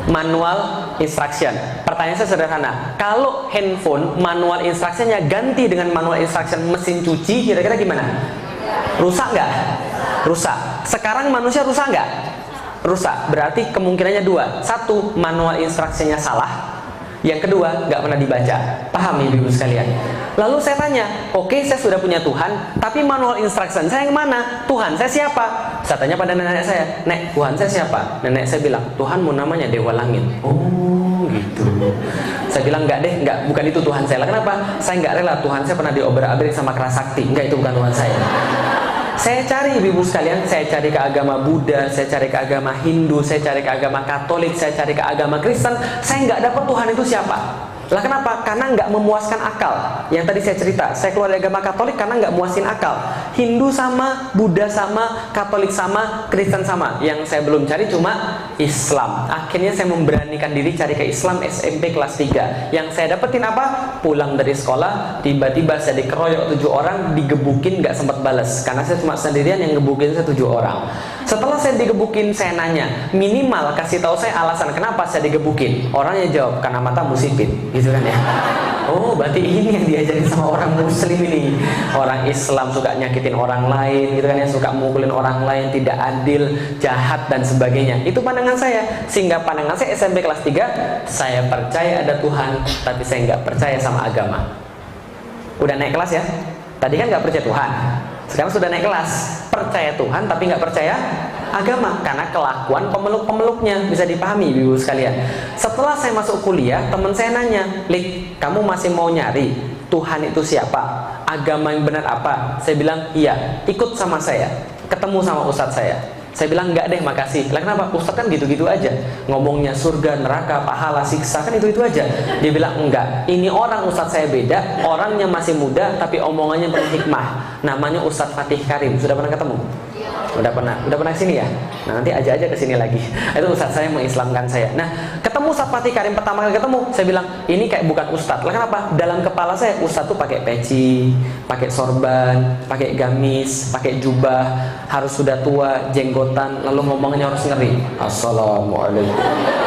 Manual instruction. Pertanyaan saya sederhana, kalau handphone manual instructionnya ganti dengan manual instruction mesin cuci, kira-kira gimana? Rusak nggak? Rusak. Sekarang manusia rusak nggak? Rusak. Berarti kemungkinannya dua. Satu, manual instructionnya salah. Yang kedua, nggak pernah dibaca. Paham ibu-ibu sekalian? Lalu saya tanya, oke, saya sudah punya Tuhan, tapi manual instruction saya yang mana? Tuhan saya siapa? Saya tanya pada nenek saya, Nek, Tuhan saya siapa? Nenek saya bilang, Tuhanmu namanya Dewa Langit. Oh gitu. Saya bilang, enggak deh, enggak, bukan itu Tuhan saya. Lah kenapa? Saya nggak rela Tuhan saya pernah diobrak-abrik sama keras sakti. Enggak, itu bukan Tuhan saya. Saya cari ibu-ibu sekalian, saya cari ke agama Buddha, saya cari ke agama Hindu, saya cari ke agama Katolik, saya cari ke agama Kristen, saya nggak dapat Tuhan itu siapa. Lah kenapa? Karena nggak memuaskan akal. Yang tadi saya cerita, saya keluar dari agama Katolik karena nggak muasin akal. Hindu sama, Buddha sama, Katolik sama, Kristen sama. Yang saya belum cari cuma Islam. Akhirnya saya memberanikan diri cari ke Islam SMP kelas 3. Yang saya dapetin apa? Pulang dari sekolah, tiba-tiba saya dikeroyok 7 orang, digebukin, nggak sempat balas. Karena saya cuma sendirian, yang ngebukin saya 7 orang. Setelah saya digebukin, saya nanya, minimal kasih tahu saya alasan kenapa saya digebukin. Orangnya jawab, karena matamu sipit, gitu kan ya. Oh, berarti ini yang diajarin sama orang Muslim ini. Orang Islam suka nyakitin orang lain, gitu kan ya, suka mukulin orang lain, tidak adil, jahat dan sebagainya. Itu pandangan saya. Sehingga pandangan saya SMP kelas 3, saya percaya ada Tuhan, tapi saya nggak percaya sama agama. Udah naik kelas ya. Tadi kan nggak percaya Tuhan. Sekarang sudah naik kelas, percaya Tuhan tapi nggak percaya agama, karena kelakuan pemeluk-pemeluknya. Bisa dipahami ibu sekalian. Setelah saya masuk kuliah, teman saya nanya, Lik, kamu masih mau nyari Tuhan itu siapa? Agama yang benar apa? Saya bilang, iya, ikut sama saya, ketemu sama ustadz saya. Saya bilang, enggak deh, makasih. Lah kenapa? Ustadz kan gitu-gitu aja, ngomongnya surga, neraka, pahala, siksa, kan itu-itu aja. Dia bilang, enggak, ini orang ustadz saya beda, orangnya masih muda tapi omongannya penuh hikmah. Namanya Ustadz Fatih Karim. Sudah pernah ketemu? Udah pernah kesini ya? Nah, nanti aja kesini lagi. Itu ustadz saya mengislamkan saya. Nah, ketemu Ustadz Fatih Karim, pertama kali ketemu, saya bilang, ini kayak bukan ustadz. Lah kenapa? Dalam kepala saya, ustadz tuh pakai peci, pakai sorban, pakai gamis, pakai jubah, harus sudah tua, jenggotan, lalu ngomongnya harus ngeri. Assalamualaikum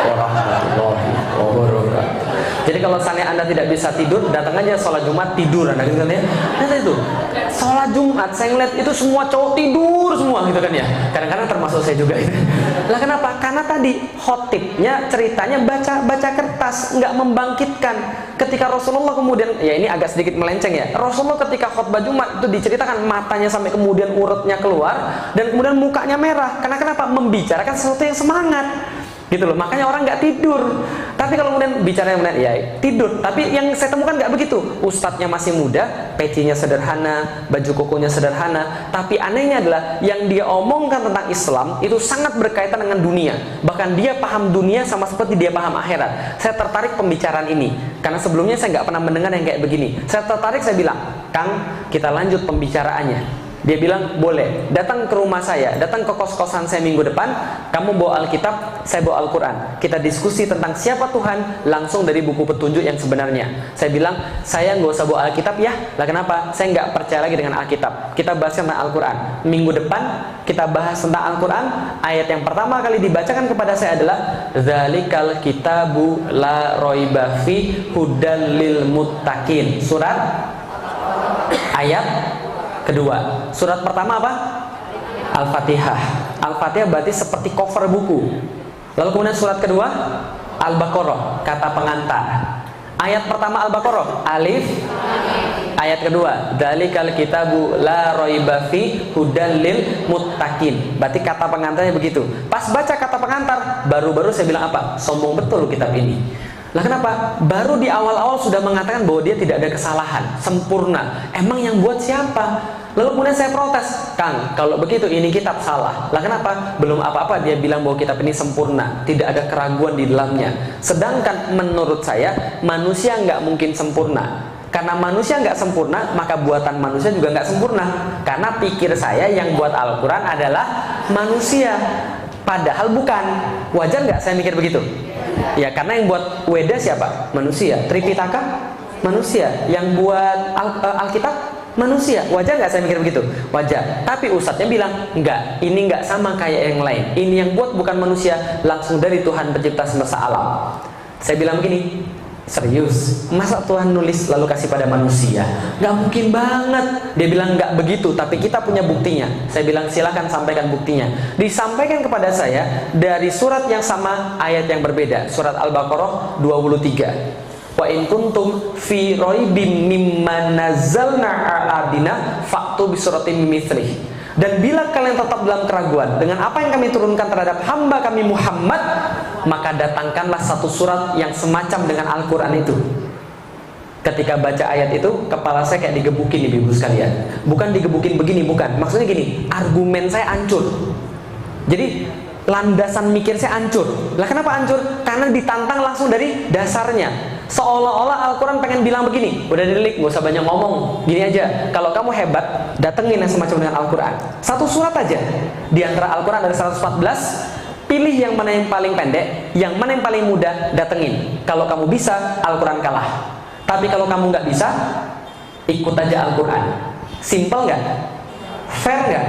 warahmatullahi wabarakatuh. Jadi kalau seandainya Anda tidak bisa tidur, datang aja sholat Jumat, tidur Anda, gitu kan ya. Nah itu, sholat Jumat, saya ngeliat itu semua cowok tidur semua, gitu kan ya. Kadang-kadang termasuk saya juga gitu. Lah kenapa? Karena tadi khotibnya, ceritanya baca kertas, nggak membangkitkan. Ketika Rasulullah kemudian, ya ini agak sedikit melenceng ya, Rasulullah ketika khutbah Jumat itu diceritakan matanya sampai kemudian urutnya keluar, dan kemudian mukanya merah. Karena kenapa? Membicarakan sesuatu yang semangat, gitu loh. Makanya orang nggak tidur. Tapi kalau kemudian bicara yang benar, ya tidur. Tapi yang saya temukan nggak begitu. Ustadznya masih muda, pecinya sederhana, baju kokonya sederhana. Tapi anehnya adalah yang dia omongkan tentang Islam itu sangat berkaitan dengan dunia. Bahkan dia paham dunia sama seperti dia paham akhirat. Saya tertarik pembicaraan ini karena sebelumnya saya nggak pernah mendengar yang kayak begini. Saya tertarik, saya bilang, Kang, kita lanjut pembicaraannya. Dia bilang, boleh, datang ke rumah saya, datang ke kos-kosan saya minggu depan, kamu bawa Alkitab, saya bawa Al-Quran. Kita diskusi tentang siapa Tuhan, langsung dari buku petunjuk yang sebenarnya. Saya bilang, saya nggak usah bawa Alkitab ya. Lah kenapa? Saya nggak percaya lagi dengan Alkitab. Kita bahas tentang Al-Quran. Minggu depan, kita bahas tentang Al-Quran. Ayat yang pertama kali dibacakan kepada saya adalah, Dzalikal kitabu la roiba fi hudal lil muttaqin. Surat ayat kedua. Surat pertama apa? Al-Fatihah. Al-Fatihah berarti seperti cover buku. Lalu kemudian surat kedua Al-Baqarah, kata pengantar. Ayat pertama Al-Baqarah, alif. Ayat kedua, Dzalikal kitabu la roiba fi hudal lil muttaqin. Berarti kata pengantarnya begitu. Pas baca kata pengantar, baru-baru saya bilang apa? Sombong betul kitab ini. Lah kenapa? Baru di awal-awal sudah mengatakan bahwa dia tidak ada kesalahan, sempurna. Emang yang buat siapa? Lalu kemudian saya protes, Kang, kalau begitu ini kitab salah. Lah kenapa? Belum apa-apa dia bilang bahwa kitab ini sempurna, tidak ada keraguan di dalamnya. Sedangkan menurut saya manusia nggak mungkin sempurna. Karena manusia nggak sempurna, maka buatan manusia juga nggak sempurna. Karena pikir saya yang buat Al-Quran adalah manusia, padahal bukan. Wajar nggak saya mikir begitu? Ya, karena yang buat Weda siapa? Manusia. Tripitaka? Manusia. Yang buat Alkitab? Manusia. Wajar nggak saya mikir begitu? Wajar. Tapi ustadznya bilang, enggak, ini nggak sama kayak yang lain. Ini yang buat bukan manusia, langsung dari Tuhan pencipta semesta alam. Saya bilang begini, serius, masa Tuhan nulis lalu kasih pada manusia? Gak mungkin banget. Dia bilang gak begitu, tapi kita punya buktinya. Saya bilang silakan sampaikan buktinya. Disampaikan kepada saya dari surat yang sama, ayat yang berbeda. Surat Al-Baqarah 23. Wa in kuntum fi raibim mimma nazzalna ala abdina fa'tu bi suratin mimmithlih. Dan bila kalian tetap dalam keraguan dengan apa yang kami turunkan terhadap hamba kami Muhammad, maka datangkanlah satu surat yang semacam dengan Al-Quran itu. Ketika baca ayat itu, kepala saya kayak digebukin, ibu-ibu sekalian. Bukan digebukin begini, bukan. Maksudnya gini, argumen saya hancur. Jadi landasan mikir saya hancur. Lah kenapa hancur? Karena ditantang langsung dari dasarnya. Seolah-olah Al-Quran pengen bilang begini, udah dilik, gak usah banyak ngomong, gini aja, kalau kamu hebat, datengin yang semacam dengan Al-Quran. Satu surat aja. Di antara Al-Quran ada 114, pilih yang mana yang paling pendek, yang mana yang paling mudah, datengin. Kalau kamu bisa, Al-Quran kalah. Tapi kalau kamu nggak bisa, ikut aja Al-Quran. Simple nggak? Fair nggak?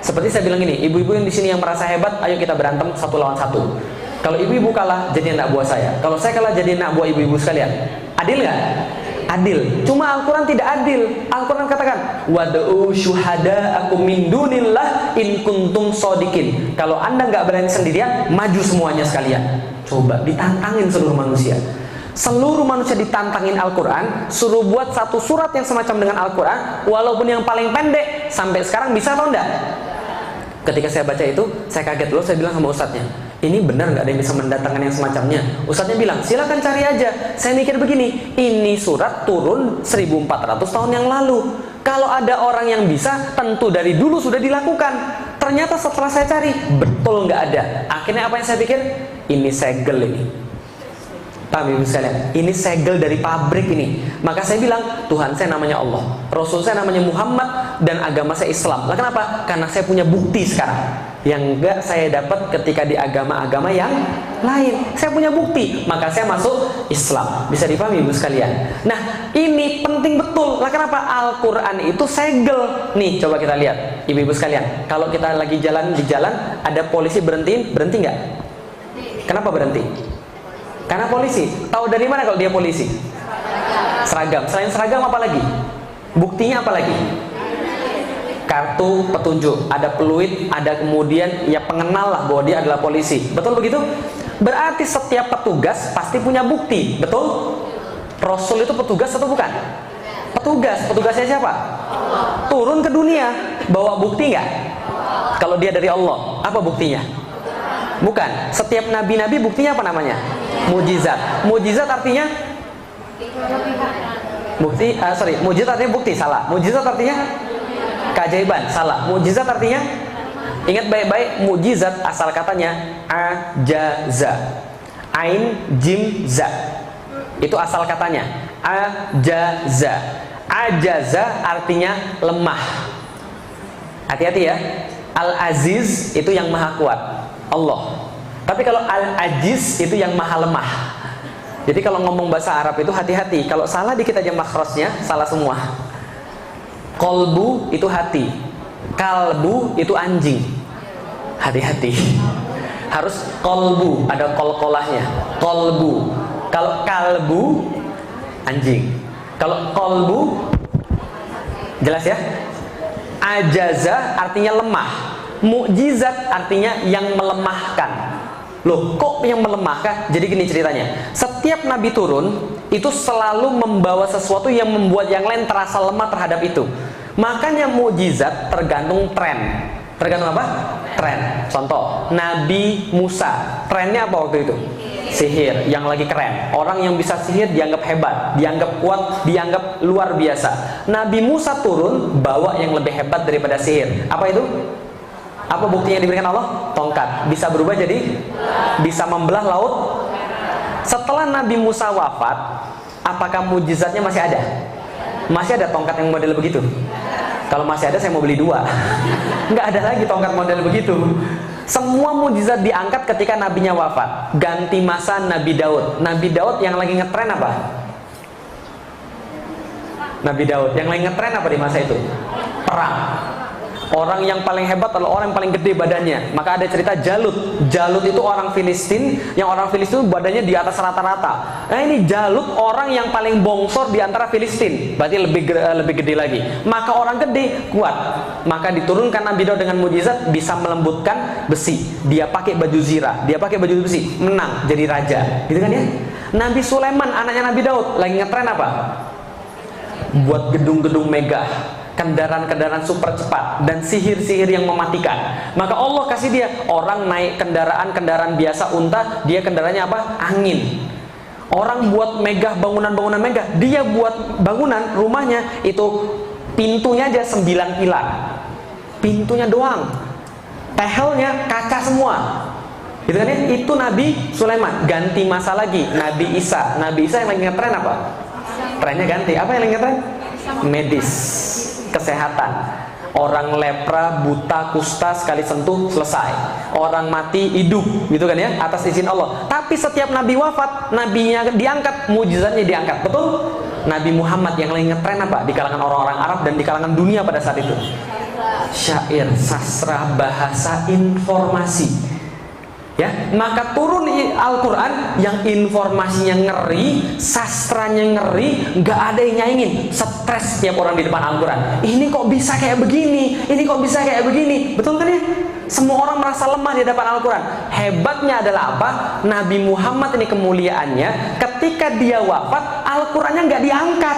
Seperti saya bilang ini, ibu-ibu yang di sini yang merasa hebat, ayo kita berantem 1 lawan 1. Kalau ibu-ibu kalah, jadi anak buah saya. Kalau saya kalah, jadi anak buah ibu-ibu sekalian. Adil nggak? Adil. Cuma Al-Quran tidak adil. Al-Quran katakan, wad'u syuhada'akum min dunillah in kuntum shodiqin. Kalau anda nggak berani sendirian, maju semuanya sekalian. Coba ditantangin seluruh manusia. Seluruh manusia ditantangin Al-Quran, suruh buat satu surat yang semacam dengan Al-Quran, walaupun yang paling pendek. Sampai sekarang bisa atau enggak? Ketika saya baca itu, saya kaget loh. Saya bilang sama ustadznya, ini benar nggak ada yang bisa mendatangkan yang semacamnya? Ustadznya bilang, silakan cari aja. Saya mikir begini, ini surat turun 1400 tahun yang lalu. Kalau ada orang yang bisa, tentu dari dulu sudah dilakukan. Ternyata setelah saya cari, betul nggak ada. Akhirnya apa yang saya pikir? Ini segel ini. Paham ibu sekalian? Ini segel dari pabrik ini. Maka saya bilang, Tuhan saya namanya Allah, Rasul saya namanya Muhammad, dan agama saya Islam. Lah kenapa? Karena saya punya bukti sekarang yang enggak saya dapat ketika di agama-agama yang lain. Saya punya bukti, maka saya masuk Islam. Bisa dipahami ibu sekalian? Nah, ini penting betul. Lah kenapa? Al-Quran itu segel. Nih, coba kita lihat ibu-ibu sekalian. Kalau kita lagi jalan di jalan, ada polisi berhentiin, berhenti nggak? Kenapa berhenti? Karena polisi. Tahu dari mana kalau dia polisi? Seragam. Selain seragam apa lagi? Buktinya apa lagi? Kartu petunjuk, ada peluit, ada kemudian ya pengenal lah bahwa dia adalah polisi. Betul begitu? Berarti setiap petugas pasti punya bukti. Betul? Rasul itu petugas atau bukan? Petugas. Petugasnya siapa? Turun ke dunia. Bawa bukti nggak? Kalau dia dari Allah, apa buktinya? Bukan. Setiap nabi-nabi buktinya apa namanya? Mujizat. Mujizat artinya bukti. Mujizat artinya bukti. Salah. Mujizat artinya keajaiban. Salah. Mujizat artinya, ingat baik-baik, mujizat asal katanya ajaza. Ain jim za. Itu asal katanya. Ajaza. Ajaza artinya lemah. Hati-hati ya. Al-Aziz itu yang maha kuat, Allah. Tapi kalau Al-Ajiz itu yang maha lemah. Jadi kalau ngomong bahasa Arab itu hati-hati. Kalau salah dikit aja makhrajnya, salah semua. Kolbu itu hati, kalbu itu anjing. Hati-hati. Harus kolbu, ada kol-kolahnya. Kolbu. Kalau kalbu, anjing. Kalau kolbu, jelas ya? Ajaza artinya lemah. Mukjizat artinya yang melemahkan. Loh, kok yang melemahkan? Jadi gini ceritanya. Setiap nabi turun itu selalu membawa sesuatu yang membuat yang lain terasa lemah terhadap itu. Makanya mukjizat tergantung tren. Tergantung apa? Tren. Contoh, Nabi Musa. Trennya apa waktu itu? sihir yang lagi keren. Orang yang bisa sihir dianggap hebat, dianggap kuat, dianggap luar biasa. Nabi Musa turun bawa yang lebih hebat daripada sihir. Apa itu? Apa buktinya diberikan Allah? Tongkat. Bisa berubah jadi? Bisa membelah laut. Setelah Nabi Musa wafat, apakah mujizatnya masih ada? Masih ada tongkat yang model begitu? Kalau masih ada, saya mau beli 2. Nggak ada lagi tongkat model begitu. Semua mujizat diangkat ketika nabinya wafat. Ganti masa Nabi Daud. Nabi Daud yang lagi ngetren apa? Nabi Daud yang lagi ngetren apa di masa itu? Perang. Orang yang paling hebat adalah orang yang paling gede badannya. Maka ada cerita Jalut. Jalut itu orang Filistin, yang orang Filistin badannya di atas rata-rata. Nah ini Jalut orang yang paling bongsor di antara Filistin, berarti lebih gede lagi. Maka orang gede kuat. Maka diturunkan Nabi Daud dengan mujizat bisa melembutkan besi. Dia pakai baju zirah, dia pakai baju besi, menang jadi raja. Gitu kan ya? Nabi Sulaiman anaknya Nabi Daud lagi ngetren apa? Buat gedung-gedung megah, kendaraan-kendaraan super cepat, dan sihir-sihir yang mematikan. Maka Allah kasih dia orang naik kendaraan biasa unta, dia kendaraannya apa? Angin. Orang buat megah, bangunan-bangunan megah, dia buat bangunan rumahnya itu pintunya aja 9 pilar. Pintunya doang. Tehelnya kaca semua. Gitu kan ya? Itu Nabi Sulaiman. Ganti masa lagi, Nabi Isa. Nabi Isa yang lagi ngetren apa? Trennya ganti. Apa yang lagi ngetren? Medis. Kesehatan. Orang lepra, buta, kusta sekali sentuh selesai. Orang mati hidup, gitu kan ya, atas izin Allah. Tapi setiap nabi wafat, nabinya diangkat, mujizatnya diangkat. Betul? Nabi Muhammad yang lagi ngetren apa di kalangan orang-orang Arab dan di kalangan dunia pada saat itu? Syair, sastra, bahasa, informasi. Ya, maka turun Al-Quran yang informasinya ngeri, sastranya ngeri, nggak ada yang nyaingin. Stres tiap orang di depan Al-Quran. Ini kok bisa kayak begini? Ini kok bisa kayak begini? Betul kan ya? Semua orang merasa lemah di depan Al-Quran. Hebatnya adalah apa? Nabi Muhammad ini kemuliaannya, ketika dia wafat, Al-Qurannya nggak diangkat.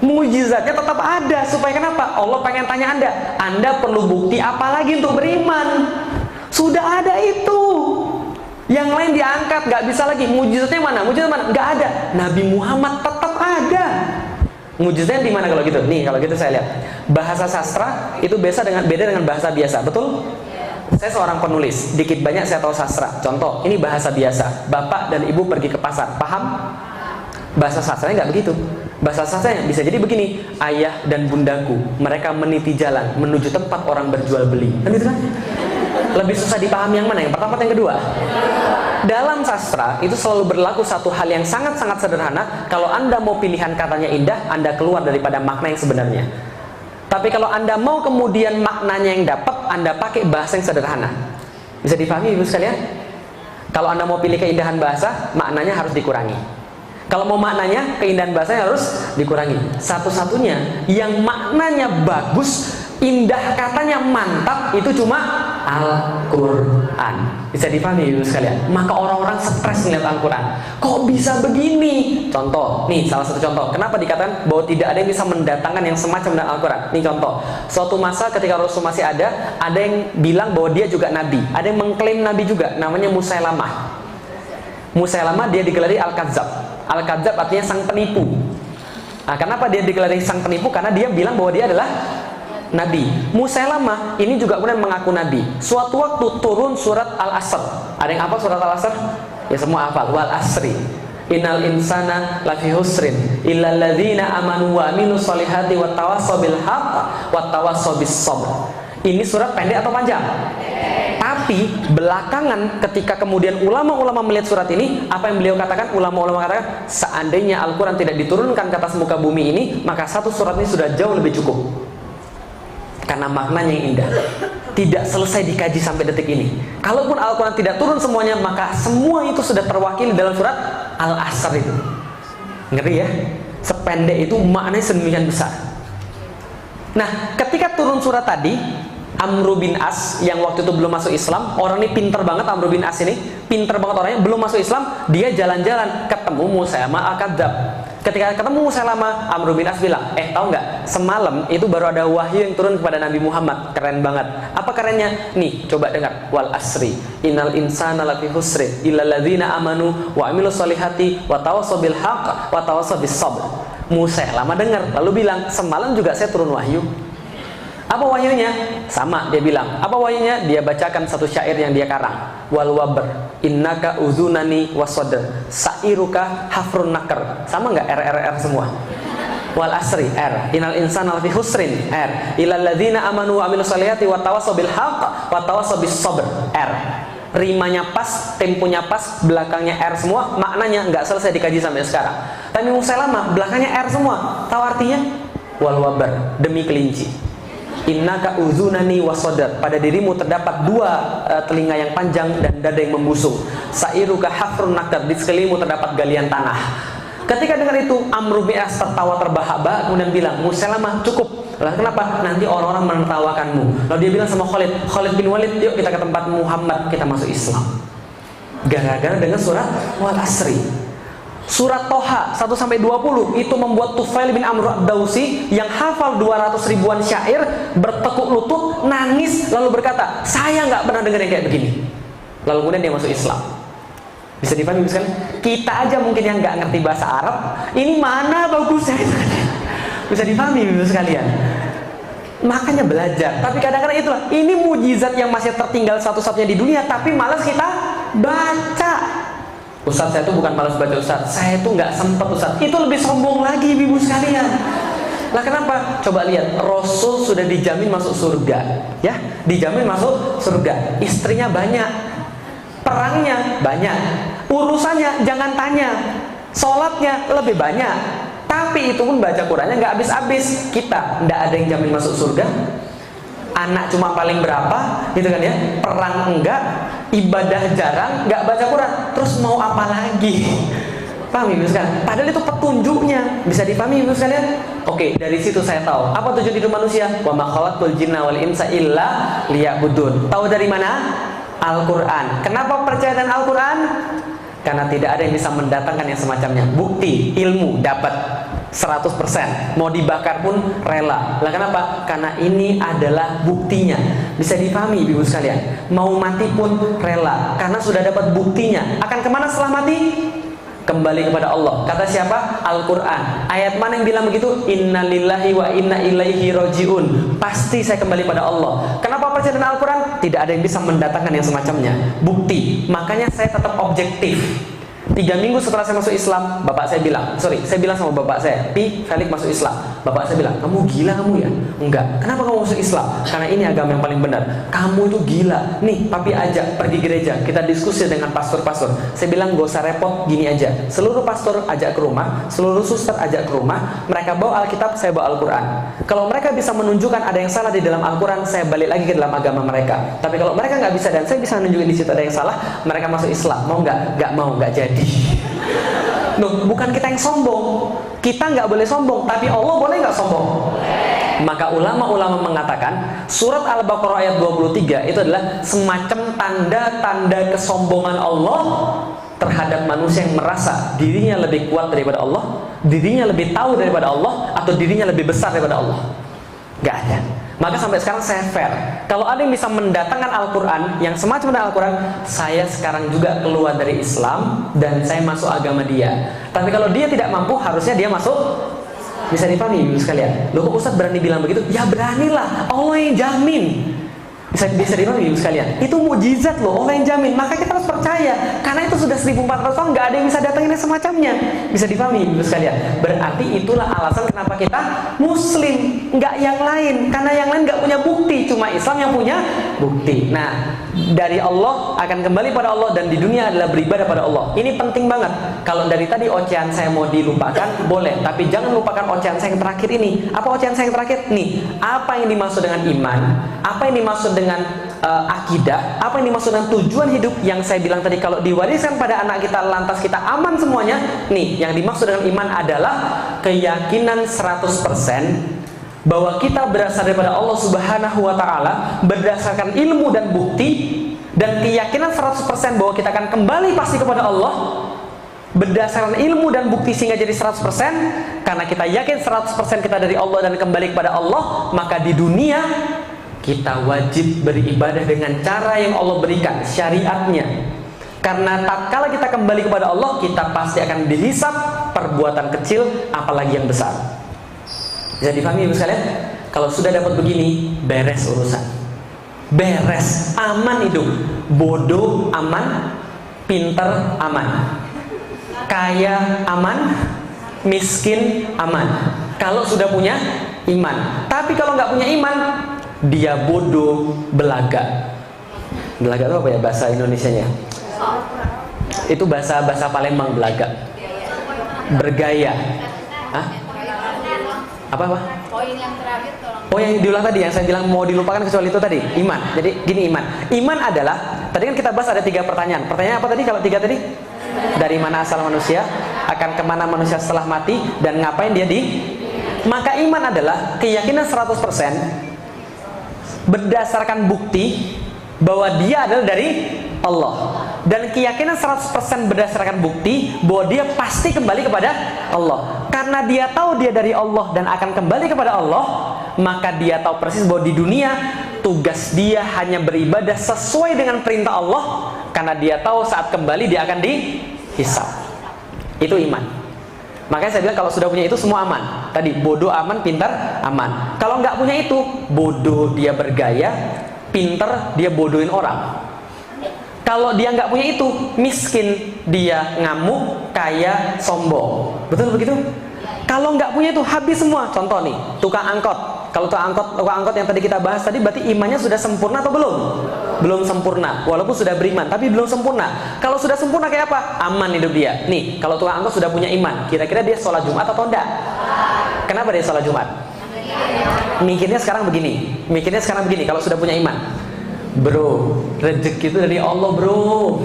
Mujizatnya tetap ada. Supaya kenapa? Allah pengen tanya Anda perlu bukti apa lagi untuk beriman? Sudah ada itu. Yang lain diangkat, nggak bisa lagi. Mujizatnya mana? Mujizat mana? Nggak ada. Nabi Muhammad tetap ada. Mujizatnya di mana kalau gitu? Nih, kalau gitu saya lihat. Bahasa sastra itu beda dengan bahasa biasa, betul? Saya seorang penulis, dikit banyak saya tahu sastra. Contoh, ini bahasa biasa. Bapak dan ibu pergi ke pasar, paham? Bahasa sastranya nggak begitu. Bahasa sastranya bisa jadi begini: ayah dan bundaku, mereka meniti jalan menuju tempat orang berjual beli. Kan gitu kan? Lebih susah dipahami yang mana? Yang pertama atau yang kedua? Dalam sastra itu selalu berlaku satu hal yang sangat-sangat sederhana. Kalau Anda mau pilihan katanya indah, Anda keluar daripada makna yang sebenarnya. Tapi kalau Anda mau kemudian maknanya yang dapat, Anda pakai bahasa yang sederhana. Bisa dipahami ibu sekalian? Kalau Anda mau pilih keindahan bahasa, maknanya harus dikurangi. Kalau mau maknanya, keindahan bahasanya harus dikurangi. Satu-satunya yang maknanya bagus, indah katanya mantap, itu cuma Al-Quran. Bisa dipahami ibu sekalian? Maka orang-orang stres melihat Al-Quran. Kok bisa begini? Contoh, nih salah satu contoh. Kenapa dikatakan bahwa tidak ada yang bisa mendatangkan yang semacam dengan Al-Quran? Nih contoh. Suatu masa ketika Rasul masih ada yang bilang bahwa dia juga nabi. Ada yang mengklaim nabi juga, namanya Musailamah. Musailamah dia digelari Al-Kadzab. Al-Kadzab artinya sang penipu. Nah, kenapa dia digelari sang penipu? Karena dia bilang bahwa dia adalah nabi. Musailamah ini juga kemudian mengaku nabi. Suatu waktu turun surat Al-Asr. Ada yang hafal surat Al-Asr? Ya semua hafal. Wal asri innal insana lafi husrin illal ladzina amanu wa amilus solihati wat tawassaw bil haqq wat tawassaw bis sabr. Ini surat pendek atau panjang? Tapi belakangan ketika kemudian ulama-ulama melihat surat ini, apa yang beliau katakan? Ulama-ulama katakan, seandainya Al-Quran tidak diturunkan ke atas muka bumi ini, maka satu surat ini sudah jauh lebih cukup. Karena maknanya yang indah. Tidak selesai dikaji sampai detik ini. Kalaupun Al-Quran tidak turun semuanya, maka semua itu sudah terwakili dalam surat Al-Asr itu. Ngeri ya? Sependek itu maknanya sedemikian besar. Nah, ketika turun surat tadi, Amr bin As yang waktu itu belum masuk Islam, orang ini pinter banget. Amr bin As ini pinter banget orangnya, belum masuk Islam, dia jalan-jalan ketemu Musailamah Al-Kadzab. Ketika ketemu Musailamah, Amr bin As bilang, tahu nggak, semalam itu baru ada wahyu yang turun kepada Nabi Muhammad. Keren banget. Apa kerennya? Nih, coba dengar. Wal asri innal insana lafi husri illal ladzina amanu wa amilus solihati wa tawassaw bil haqq wa tawassaw bis sabr. Musailamah dengar, lalu bilang, semalam juga saya turun wahyu. Apa wahyunya? Sama, dia bilang. Apa wahyunya? Dia bacakan satu syair yang dia karang. Wal wabr innaka uzunani wasodr sa'iruka hafrun nakar. Sama nggak? R semua. Wal asri R innal insana lafi husrin R illal ladzina amanu wa amilus solihati wa tawassaw bil haqq wa tawassaw bis sabr R. Rimanya pas, temponya pas, belakangnya R semua, maknanya nggak selesai dikaji sampai sekarang. Tapi Musailamah belakangnya R semua. Tahu artinya? Wal wabr, demi kelinci. Innaka uzunani wasodar, pada dirimu terdapat dua telinga yang panjang dan dada yang membusung. Sa'iruka hafrun nakar, di sekelilingmu terdapat galian tanah. Ketika dengar itu, Amr bin As tertawa terbahak-bahak kemudian bilang, Musailamah cukup. Lah kenapa? Nanti orang-orang menertawakanmu. Lalu dia bilang sama Khalid bin Walid, yuk kita ke tempat Muhammad, kita masuk Islam. Gara-gara dengan surat Wal Asri. Surat Toha 1-20 itu membuat Tufail bin Amr ad-Dausi yang hafal 200 ribuan syair bertekuk lutut, nangis, lalu berkata, saya nggak pernah dengar yang kayak begini. Lalu kemudian dia masuk Islam. Bisa dipahami kan? Kita aja mungkin yang nggak ngerti bahasa Arab, ini mana bagusnya? Bisa dipahami ibu sekalian. Makanya belajar. Tapi kadang-kadang itulah, ini mujizat yang masih tertinggal satu-satunya di dunia, tapi malas kita baca. Ustaz, saya itu bukan malas baca Ustaz, saya itu nggak sempat Ustaz. Itu lebih sombong lagi ibu sekalian. Lah kenapa? Coba lihat, Rasul sudah dijamin masuk surga, ya, dijamin masuk surga. Istrinya banyak, perangnya banyak, urusannya jangan tanya, sholatnya lebih banyak. Tapi itu pun baca Qurannya nggak habis-habis. Kita nggak ada yang jamin masuk surga. Anak cuma paling berapa, gitu kan ya? Perang enggak, ibadah jarang, nggak baca Quran. Terus mau apa lagi? Paham ibu sekalian? Padahal itu petunjuknya. Bisa dipahami ibu sekalian? Oke, dari situ saya tahu apa tujuan hidup manusia. Wa ma khalaqtul jinna wal insa illa liya'budun. Tahu dari mana? Al-Quran. Kenapa percaya dengan Al-Quran? Karena tidak ada yang bisa mendatangkan yang semacamnya. Bukti, ilmu dapat 100%, mau dibakar pun rela. Lah kenapa? Karena ini adalah buktinya. Bisa dipahami ibu sekalian, mau mati pun rela karena sudah dapat buktinya. Akan kemana setelah mati? Kembali kepada Allah. Kata siapa? Al-Quran. Ayat mana yang bilang begitu? Innalillahi wa inna ilaihi roji'un. Pasti saya kembali pada Allah. Kenapa percaya dengan Al-Quran? Tidak ada yang bisa mendatangkan yang semacamnya. Bukti. Makanya saya tetap objektif. 3 minggu setelah saya masuk Islam, bapak saya bilang, saya bilang sama bapak saya, Felix masuk Islam. Bapak saya bilang, kamu gila kamu ya? Enggak. Kenapa kamu masuk Islam? Karena ini agama yang paling benar. Kamu itu gila. Nih, papi ajak pergi gereja, kita diskusi dengan pastor-pastor. Saya bilang, gak usah repot, gini aja. Seluruh pastor ajak ke rumah, seluruh suster ajak ke rumah. Mereka bawa Alkitab, saya bawa Al-Quran. Kalau mereka bisa menunjukkan ada yang salah di dalam Al-Quran, saya balik lagi ke dalam agama mereka. Tapi kalau mereka nggak bisa dan saya bisa menunjukkan di situ ada yang salah, mereka masuk Islam. Mau nggak? Nggak mau, nggak jadi. Loh, bukan kita yang sombong. Kita nggak boleh sombong, tapi Allah boleh nggak sombong? Maka ulama-ulama mengatakan surat Al-Baqarah ayat 23 itu adalah semacam tanda-tanda kesombongan Allah terhadap manusia yang merasa dirinya lebih kuat daripada Allah, dirinya lebih tahu daripada Allah, atau dirinya lebih besar daripada Allah. Gak ada. Maka sampai sekarang saya fair. Kalau ada yang bisa mendatangkan Al-Quran yang semacam dengan Al-Quran, saya sekarang juga keluar dari Islam dan saya masuk agama dia. Tapi kalau dia tidak mampu, harusnya dia masuk. Bisa dipahami ibu sekalian? Loh kok Ustaz berani bilang begitu? Ya beranilah, Allah yang jamin. Bisa dipahami ibu sekalian? Itu mujizat loh, Allah yang jamin. Maka kita harus percaya. Karena itu sudah 1400 tahun, nggak ada yang bisa datangin yang semacamnya. Bisa dipahami ibu sekalian? Berarti itulah alasan kenapa kita Muslim, nggak yang lain. Karena yang lain nggak punya bukti, cuma Islam yang punya bukti. Nah, dari Allah akan kembali pada Allah, dan di dunia adalah beribadah pada Allah. Ini penting banget. Kalau dari tadi ocehan saya mau dilupakan, boleh. Tapi jangan lupakan ocehan saya yang terakhir ini. Apa ocehan saya yang terakhir? Nih, apa yang dimaksud dengan iman? Apa yang dimaksud dengan akidah? Apa yang dimaksud dengan tujuan hidup? Yang saya bilang tadi, kalau diwariskan pada anak kita lantas kita aman semuanya. Nih, yang dimaksud dengan iman adalah keyakinan 100% bahwa kita berasal daripada Allah Subhanahu wa Ta'ala berdasarkan ilmu dan bukti, dan keyakinan 100% bahwa kita akan kembali pasti kepada Allah. berdasarkan ilmu dan bukti sehingga jadi 100%. Karena kita yakin 100% kita dari Allah dan kembali kepada Allah, maka di dunia kita wajib beribadah dengan cara yang Allah berikan, syariatnya. Karena tatkala kita kembali kepada Allah, kita pasti akan dihisab perbuatan kecil apalagi yang besar. Bisa dipahami Ibu sekalian? Kalau sudah dapat begini, beres urusan. Beres, aman hidup. Bodoh aman, pinter aman, kaya aman, miskin aman. Kalau sudah punya iman. Tapi kalau nggak punya iman, dia bodoh, belaga. Belaga itu apa ya bahasa Indonesianya? Itu bahasa Palembang, belaga. Bergaya. Hah? Apa? Poin yang terakhir tolong. Oh, yang diulang tadi, yang saya bilang mau dilupakan kecuali itu tadi, iman. Jadi gini, iman adalah, tadi kan kita bahas ada 3 pertanyaan. Pertanyaan apa tadi kalau 3 tadi? Dari mana asal manusia, akan kemana manusia setelah mati, dan ngapain dia di. Maka iman adalah keyakinan 100% berdasarkan bukti bahwa dia adalah dari Allah, dan keyakinan 100% berdasarkan bukti bahwa dia pasti kembali kepada Allah. Karena dia tahu dia dari Allah dan akan kembali kepada Allah, maka dia tahu persis bahwa di dunia tugas dia hanya beribadah sesuai dengan perintah Allah, karena dia tahu saat kembali dia akan dihisab. Itu iman. Makanya saya bilang kalau sudah punya itu semua aman. Tadi bodoh aman, pintar aman. Kalau nggak punya itu, bodoh dia bergaya, pintar dia bodohin orang. Kalau dia nggak punya itu, miskin dia ngamuk, kaya sombong. Betul begitu? Kalau nggak punya itu, habis semua. Contoh nih, tukang angkot. Kalau tukang angkot yang tadi kita bahas tadi, berarti imannya sudah sempurna atau belum? Belum sempurna. Walaupun sudah beriman, tapi belum sempurna. Kalau sudah sempurna kayak apa? Aman hidup dia. Nih, kalau tukang angkot sudah punya iman, kira-kira dia sholat Jumat atau enggak? Kenapa dia sholat Jumat? Mikirnya sekarang begini. Kalau sudah punya iman. Bro, rezeki itu dari Allah bro,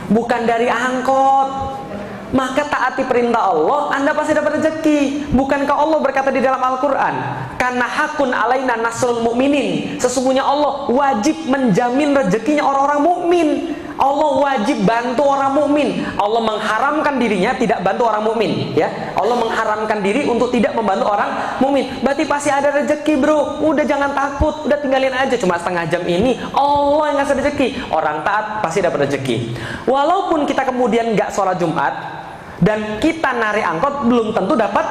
bukan dari angkot. Maka taati perintah Allah, Anda pasti dapat rezeki. Bukankah Allah berkata di dalam Al-Quran, karena hakun alaina nasrul mu'minin, sesungguhnya Allah wajib menjamin rezekinya orang-orang mukmin. Allah wajib bantu orang mukmin. Allah mengharamkan dirinya tidak bantu orang mukmin, ya. Allah mengharamkan diri untuk tidak membantu orang mukmin. Berarti pasti ada rezeki, bro. Udah jangan takut, udah tinggalin aja. Cuma setengah jam ini Allah yang ngasih rezeki. Orang taat pasti dapat rezeki. Walaupun kita kemudian nggak sholat Jumat dan kita narik angkot, belum tentu dapat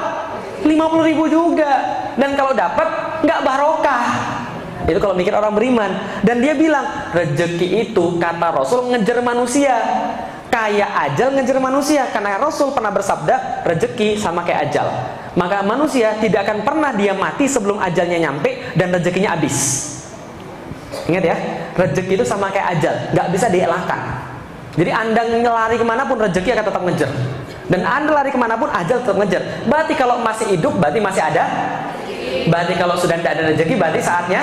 50.000 juga. Dan kalau dapat nggak barokah. Itu kalau mikir orang beriman. Dan dia bilang, rezeki itu kata Rasul ngejar manusia, kayak ajal ngejar manusia. Karena Rasul pernah bersabda, rezeki sama kayak ajal. Maka manusia tidak akan pernah dia mati sebelum ajalnya nyampe dan rezekinya habis. Ingat ya, rezeki itu sama kayak ajal, nggak bisa dielakkan. Jadi Anda lari kemanapun, rezeki akan tetap ngejar. Dan Anda lari kemanapun, ajal tetap ngejar. Berarti kalau masih hidup, berarti masih ada. Berarti kalau sudah tidak ada rezeki, berarti saatnya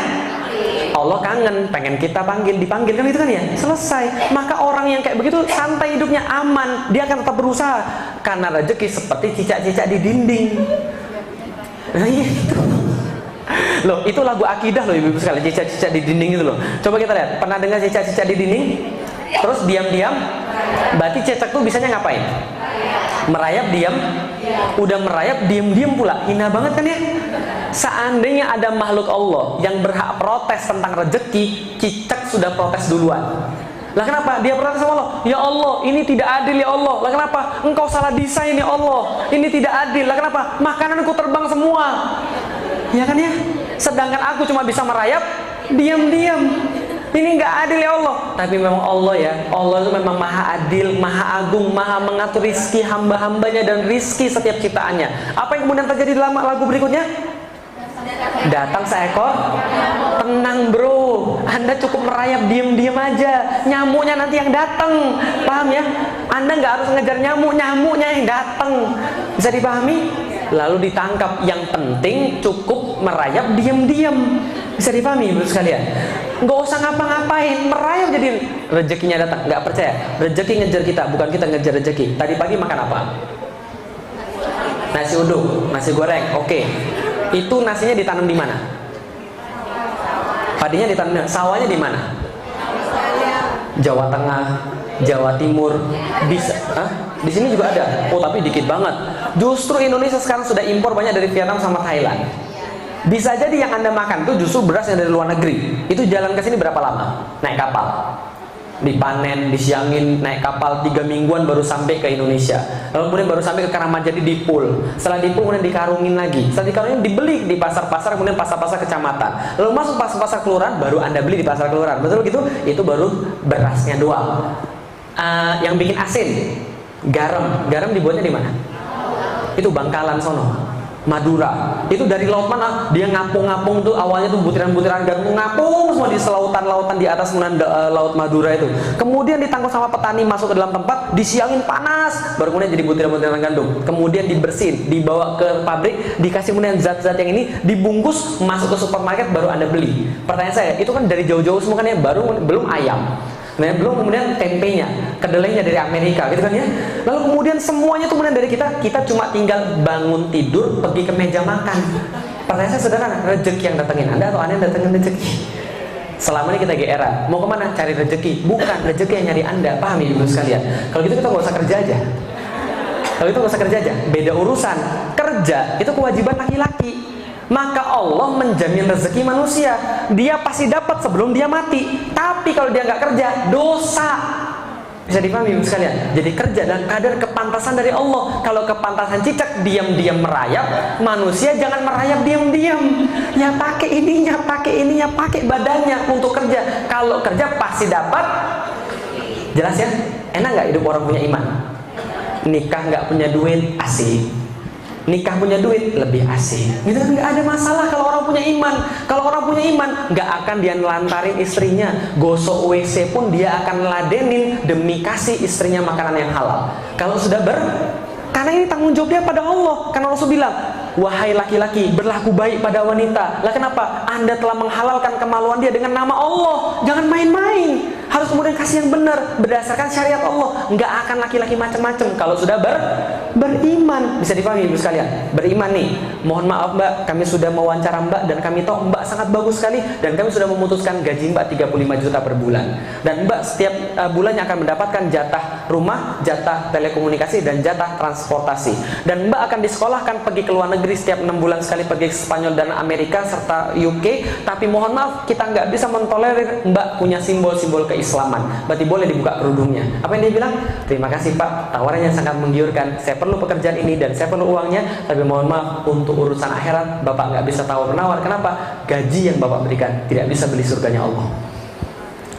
Allah kangen, pengen kita dipanggil kan, itu kan ya, selesai. Maka orang yang kayak begitu santai hidupnya, aman, dia akan tetap berusaha. Karena rezeki seperti cicak-cicak di dinding. Nah itu loh, itu lagu akidah loh ibu-ibu sekalian, cicak-cicak di dinding itu loh. Coba kita lihat, pernah dengar cicak-cicak di dinding? Terus diam-diam, berarti cicak tuh bisanya ngapain? Merayap, diam. Udah merayap, diam-diam pula. Hina banget kan ya? Seandainya ada makhluk Allah yang berhak protes tentang rezeki, cicak sudah protes duluan. Lah kenapa? Dia protes sama Allah. Ya Allah, ini tidak adil ya Allah. Lah kenapa? Engkau salah desain ya Allah. Ini tidak adil. Lah kenapa? Makananku terbang semua. Ya kan ya? Sedangkan aku cuma bisa merayap, diam-diam. Ini nggak adil ya Allah. Tapi memang Allah ya, Allah itu memang maha adil, maha agung, maha mengatur rizki hamba-hambanya dan rizki setiap ciptaannya. Apa yang kemudian terjadi dalam lagu berikutnya? Datang seekor. Tenang bro, Anda cukup merayap diam-diam aja. Nyamuknya nanti yang datang. Paham ya? Anda nggak harus ngejar nyamuk, nyamuknya yang datang. Bisa dipahami? Lalu ditangkap. Yang penting cukup merayap diam-diam. Bisa dipahami ibu sekalian? Nggak usah ngapa-ngapain, merayap jadi rezekinya datang. Nggak percaya? Rezeki ngejar kita, bukan kita ngejar rezeki. Tadi pagi makan apa? Nasi uduk, nasi goreng. Oke. Itu nasinya ditanam di mana? Padinya ditanam, sawahnya di mana? Jawa Tengah, Jawa Timur, bisa? Hah? Di sini juga ada. Oh, tapi dikit banget. Justru Indonesia sekarang sudah impor banyak dari Vietnam sama Thailand. Bisa jadi yang Anda makan itu justru beras yang dari luar negeri. Itu jalan ke sini berapa lama? Naik kapal. Dipanen, disiangin, naik kapal 3 mingguan baru sampai ke Indonesia. Lalu kemudian baru sampai ke Karamadjati di pool. Setelah di pool kemudian dikarungin lagi. Setelah dikarungin dibeli di pasar-pasar, kemudian pasar-pasar kecamatan. Lalu masuk pasar-pasar kelurahan, baru Anda beli di pasar kelurahan. Betul gitu? Itu baru berasnya doang. Yang bikin asin, garam. Garam dibuatnya di mana? Itu Bangkalan sono. Madura. Itu dari laut mana? Dia ngapung-ngapung tuh, awalnya tuh butiran-butiran garam ngapung semua di selautan-lautan di atas laut Madura itu. Kemudian ditangkap sama petani, masuk ke dalam tempat, disiangin panas, baru kemudian jadi butiran-butiran gandum. Kemudian dibersihin, dibawa ke pabrik, dikasih kemudian zat-zat yang ini, dibungkus, masuk ke supermarket, baru Anda beli. Pertanyaan saya, itu kan dari jauh-jauh semua kan ya, belum ayam. Nah, belum kemudian tempenya, kedelainya dari Amerika gitu kan ya. Lalu kemudian semuanya tuh kemudian dari kita cuma tinggal bangun tidur, pergi ke meja makan. Pertanyaan saya sederhana, rezeki yang datengin Anda atau Anda yang datengin rezeki? Selama ini kita GR, mau kemana? Cari rezeki. Bukan, rezeki yang nyari Anda. Paham ya ibu sekalian? Kalau gitu kita nggak usah kerja aja. Kalau itu nggak usah kerja aja. Beda urusan. Kerja itu kewajiban laki-laki. Maka Allah menjamin rezeki manusia. Dia pasti dapat sebelum dia mati. Tapi kalau dia nggak kerja, dosa. Bisa dipahami ibu sekalian? Jadi kerja dan kadar kepantasan dari Allah. Kalau kepantasan cicak diam-diam merayap, manusia jangan merayap diam-diam. Ya pakai ininya, pakai badannya untuk kerja. Kalau kerja pasti dapat. Jelas ya? Enak nggak hidup orang punya iman? Nikah nggak punya duit, asik. Nikah punya duit, lebih asik. Gitu kan, nggak ada masalah kalau orang punya iman. Kalau orang punya iman, nggak akan dia nelantarin istrinya. Gosok WC pun dia akan ladenin demi kasih istrinya makanan yang halal. Kalau sudah karena ini tanggung jawab dia pada Allah. Karena Rasul bilang, wahai laki-laki, berlaku baik pada wanita. Lah kenapa? Anda telah menghalalkan kemaluan dia dengan nama Allah. Jangan main-main. Harus kemudian kasih yang benar berdasarkan syariat Allah. Nggak akan laki-laki macam-macam kalau sudah beriman. Bisa dipahami ibu sekalian? Beriman nih. Mohon maaf Mbak, kami sudah mewawancara Mbak dan kami tahu Mbak sangat bagus sekali dan kami sudah memutuskan gaji Mbak 35 juta per bulan. Dan Mbak setiap bulannya akan mendapatkan jatah rumah, jatah telekomunikasi dan jatah transportasi. Dan Mbak akan disekolahkan pergi ke luar negeri setiap 6 bulan sekali, pergi ke Spanyol dan Amerika serta UK. Tapi mohon maaf, kita nggak bisa mentolerir Mbak punya simbol-simbol keislaman. Berarti boleh dibuka kerudungnya. Apa yang dia bilang? Terima kasih Pak, tawarannya sangat menggiurkan. Saya perlu pekerjaan ini dan saya perlu uangnya. Tapi mohon maaf, untuk urusan akhirat Bapak nggak bisa tawar-menawar. Kenapa? Gaji yang Bapak berikan tidak bisa beli surganya Allah.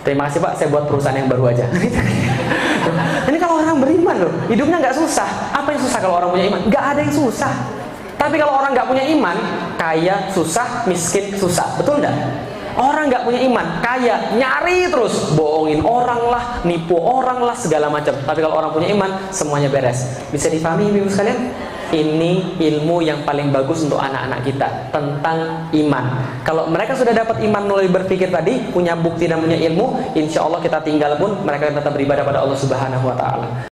Terima kasih Pak, saya buat perusahaan yang baru aja. Ini kalau orang beriman loh, hidupnya nggak susah. Apa yang susah kalau orang punya iman? Nggak ada yang susah. Tapi kalau orang nggak punya iman, kaya susah, miskin susah. Betul nggak? Orang nggak punya iman, kaya, nyari terus, bohongin orang lah, nipu orang lah, segala macam. Tapi kalau orang punya iman, semuanya beres. Bisa dipahami ibu sekalian? Ini ilmu yang paling bagus untuk anak-anak kita tentang iman. Kalau mereka sudah dapat iman melalui berpikir tadi, punya bukti dan punya ilmu, insya Allah kita tinggal pun mereka akan tetap beribadah pada Allah Subhanahu Wa Taala.